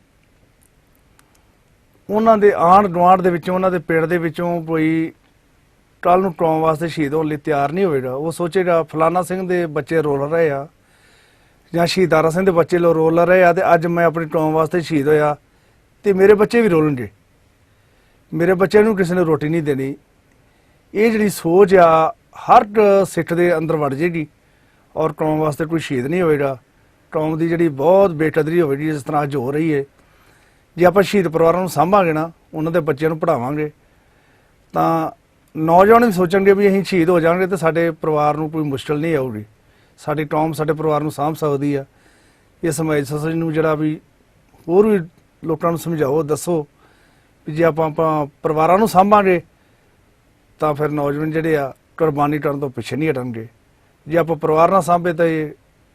ਉਹਨਾਂ ਦੇ ਆਂਢ ਗੁਆਂਢ ਦੇ ਵਿੱਚੋਂ, ਉਹਨਾਂ ਦੇ ਪਿੰਡ ਦੇ ਵਿੱਚੋਂ ਕੋਈ ਕੱਲ ਨੂੰ ਕੌਮ ਵਾਸਤੇ ਸ਼ਹੀਦ ਹੋਣ ਲਈ ਤਿਆਰ ਨਹੀਂ ਹੋਵੇਗਾ। ਉਹ ਸੋਚੇਗਾ ਫਲਾਨਾ ਸਿੰਘ ਦੇ ਬੱਚੇ ਰੋਲ ਰਹੇ ਆ ਜਾਂ ਸ਼ਹੀਦ ਦਾਰਾ ਸਿੰਘ ਦੇ ਬੱਚੇ ਰੋਲ ਰਹੇ ਆ, ਤੇ ਅੱਜ ਮੈਂ ਆਪਣੀ ਕੌਮ ਵਾਸਤੇ ਸ਼ਹੀਦ ਹੋਇਆ ਤੇ ਮੇਰੇ ਬੱਚੇ ਵੀ ਰੋਲਣਗੇ, ਮੇਰੇ ਬੱਚੇ ਨੂੰ ਕਿਸੇ ਨੇ ਰੋਟੀ ਨਹੀਂ ਦੇਣੀ। ਇਹ ਜਿਹੜੀ ਸੋਚ ਆ ਹਰ ਸਿੱਖ ਦੇ ਅੰਦਰ ਵੜ ਜੇਗੀ, ਔਰ ਕੌਮ ਵਾਸਤੇ ਕੋਈ ਸ਼ਹੀਦ ਨਹੀਂ ਹੋਵੇਗਾ। ਕੌਮ ਦੀ ਜਿਹੜੀ ਬਹੁਤ ਬੇਕਦਰੀ ਹੋਵੇਗੀ, ਜਿਸ ਤਰ੍ਹਾਂ ਅੱਜ ਹੋ ਰਹੀ ਹੈ। ਜੇ ਆਪਾਂ ਸ਼ਹੀਦ ਪਰਿਵਾਰਾਂ ਨੂੰ ਸਾਂਭਾਂਗੇ ਨਾ, ਉਹਨਾਂ ਦੇ ਬੱਚਿਆਂ ਨੂੰ ਪੜ੍ਹਾਵਾਂਗੇ, ਤਾਂ ਨੌਜਵਾਨ ਵੀ ਸੋਚਣਗੇ ਵੀ ਅਸੀਂ ਸ਼ਹੀਦ ਹੋ ਜਾਵਾਂਗੇ ਤੇ ਸਾਡੇ ਪਰਿਵਾਰ ਨੂੰ ਕੋਈ ਮੁਸ਼ਕਲ ਨਹੀਂ ਆਊਗੀ, ਸਾਡੀ ਕੌਮ ਸਾਡੇ ਪਰਿਵਾਰ ਨੂੰ ਸਾਂਭ ਸਕਦੀ ਆ। ਇਸ ਮੈਸੇਜ ਨੂੰ ਜਿਹੜਾ ਵੀ ਹੋਰ ਵੀ ਲੋਕਾਂ ਨੂੰ ਸਮਝਾਓ, ਦੱਸੋ ਵੀ ਜੇ ਆਪਾਂ ਪਰਿਵਾਰਾਂ ਨੂੰ ਸਾਂਭਾਂਗੇ ਤਾਂ ਫਿਰ ਨੌਜਵਾਨ ਜਿਹੜੇ ਆ ਕੁਰਬਾਨੀ ਕਰਨ ਤੋਂ ਪਿੱਛੇ ਨਹੀਂ ਹਟਣਗੇ। ਜੇ ਆਪਾਂ ਪਰਿਵਾਰ ਨਾਲ ਸਾਂਭੇ ਤਾਂ ਇਹ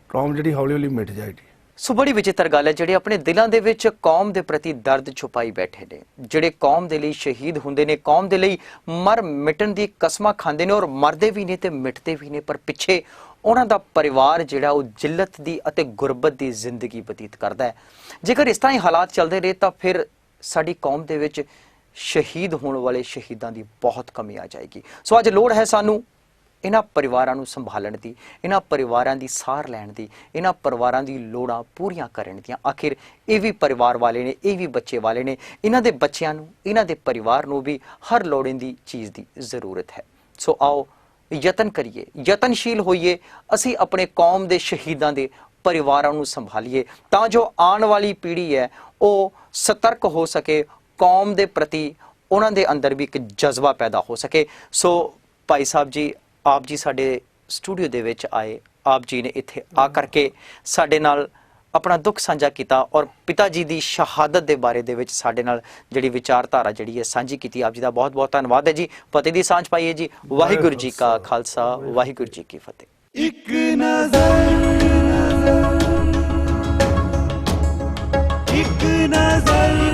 ਕੌਮ ਜਿਹੜੀ ਹੌਲੀ ਹੌਲੀ ਮਿਟ ਜਾਏਗੀ। ਸੋ ਬੜੀ ਵਿਚਿੱਤਰ ਗੱਲ ਹੈ, ਜਿਹੜੇ ਆਪਣੇ ਦਿਲਾਂ ਦੇ ਵਿੱਚ ਕੌਮ ਦੇ ਪ੍ਰਤੀ ਦਰਦ ਛੁਪਾਈ ਬੈਠੇ ਨੇ, ਜਿਹੜੇ ਕੌਮ ਦੇ ਲਈ ਸ਼ਹੀਦ ਹੁੰਦੇ ਨੇ, ਕੌਮ ਦੇ ਲਈ ਮਰ ਮਿਟਣ ਦੀ ਕਸਮਾਂ ਖਾਂਦੇ ਨੇ, ਔਰ ਮਰਦੇ ਵੀ ਨੇ ਤੇ ਮਿਟਦੇ ਵੀ ਨੇ, ਪਰ ਪਿੱਛੇ ਉਹਨਾਂ ਦਾ ਪਰਿਵਾਰ ਜਿਹੜਾ ਉਹ ਜਿੱਲਤ ਦੀ ਅਤੇ ਗੁਰਬਤ ਦੀ ਜ਼ਿੰਦਗੀ ਬਤੀਤ ਕਰਦਾ ਹੈ। ਜੇਕਰ ਇਸ ਤਰ੍ਹਾਂ ਹੀ ਹਾਲਾਤ ਚੱਲਦੇ ਰਹੇ ਤਾਂ ਫਿਰ ਸਾਡੀ ਕੌਮ ਦੇ ਵਿੱਚ ਸ਼ਹੀਦ ਹੋਣ ਵਾਲੇ ਸ਼ਹੀਦਾਂ ਦੀ ਬਹੁਤ ਕਮੀ ਆ ਜਾਏਗੀ। ਸੋ ਅੱਜ ਲੋੜ ਹੈ ਸਾਨੂੰ ਇਹਨਾਂ ਪਰਿਵਾਰਾਂ ਨੂੰ ਸੰਭਾਲਣ ਦੀ, ਇਹਨਾਂ ਪਰਿਵਾਰਾਂ ਦੀ ਸਾਰ ਲੈਣ ਦੀ, ਇਹਨਾਂ ਪਰਿਵਾਰਾਂ ਦੀ ਲੋੜਾਂ ਪੂਰੀਆਂ ਕਰਨ ਦੀਆਂ। ਆਖਿਰ ਇਹ ਵੀ ਪਰਿਵਾਰ ਵਾਲੇ ਨੇ, ਇਹ ਵੀ ਬੱਚੇ ਵਾਲੇ ਨੇ, ਇਹਨਾਂ ਦੇ ਬੱਚਿਆਂ ਨੂੰ, ਇਹਨਾਂ ਦੇ ਪਰਿਵਾਰ ਨੂੰ ਵੀ ਹਰ ਲੋੜੀਂਦੀ ਚੀਜ਼ ਦੀ ਜ਼ਰੂਰਤ ਹੈ। ਸੋ ਆਓ ਯਤਨ ਕਰੀਏ, ਯਤਨਸ਼ੀਲ ਹੋਈਏ, ਅਸੀਂ ਆਪਣੇ ਕੌਮ ਦੇ ਸ਼ਹੀਦਾਂ ਦੇ ਪਰਿਵਾਰਾਂ ਨੂੰ ਸੰਭਾਲੀਏ ਤਾਂ ਜੋ ਆਉਣ ਵਾਲੀ ਪੀੜ੍ਹੀ ਹੈ ਉਹ ਸਤਰਕ ਹੋ ਸਕੇ, ਕੌਮ ਦੇ ਪ੍ਰਤੀ ਉਹਨਾਂ ਦੇ ਅੰਦਰ ਵੀ ਇੱਕ ਜਜ਼ਬਾ ਪੈਦਾ ਹੋ ਸਕੇ। ਸੋ ਭਾਈ ਸਾਹਿਬ ਜੀ, ਆਪ ਜੀ ਸਾਡੇ ਸਟੂਡੀਓ ਦੇ ਵਿੱਚ ਆਏ, ਆਪ ਜੀ ਨੇ ਇੱਥੇ ਆ ਕਰਕੇ ਸਾਡੇ ਨਾਲ ਆਪਣਾ ਦੁੱਖ ਸਾਂਝਾ ਕੀਤਾ ਔਰ ਪਿਤਾ ਜੀ ਦੀ ਸ਼ਹਾਦਤ ਦੇ ਬਾਰੇ ਦੇ ਵਿੱਚ ਸਾਡੇ ਨਾਲ ਜਿਹੜੀ ਵਿਚਾਰਧਾਰਾ ਜਿਹੜੀ ਹੈ ਸਾਂਝੀ ਕੀਤੀ। ਆਪ ਜੀ ਦਾ ਬਹੁਤ ਬਹੁਤ ਧੰਨਵਾਦ ਹੈ ਜੀ। ਫਤਿਹ ਦੀ ਸਾਂਝ ਪਾਈਏ ਜੀ। ਵਾਹਿਗੁਰੂ ਜੀ ਕਾ ਖਾਲਸਾ, ਵਾਹਿਗੁਰੂ ਜੀ ਕੀ ਫਤਿਹ। ਇੱਕ ਨਜ਼ਰ, ਇੱਕ ਨਜ਼ਰ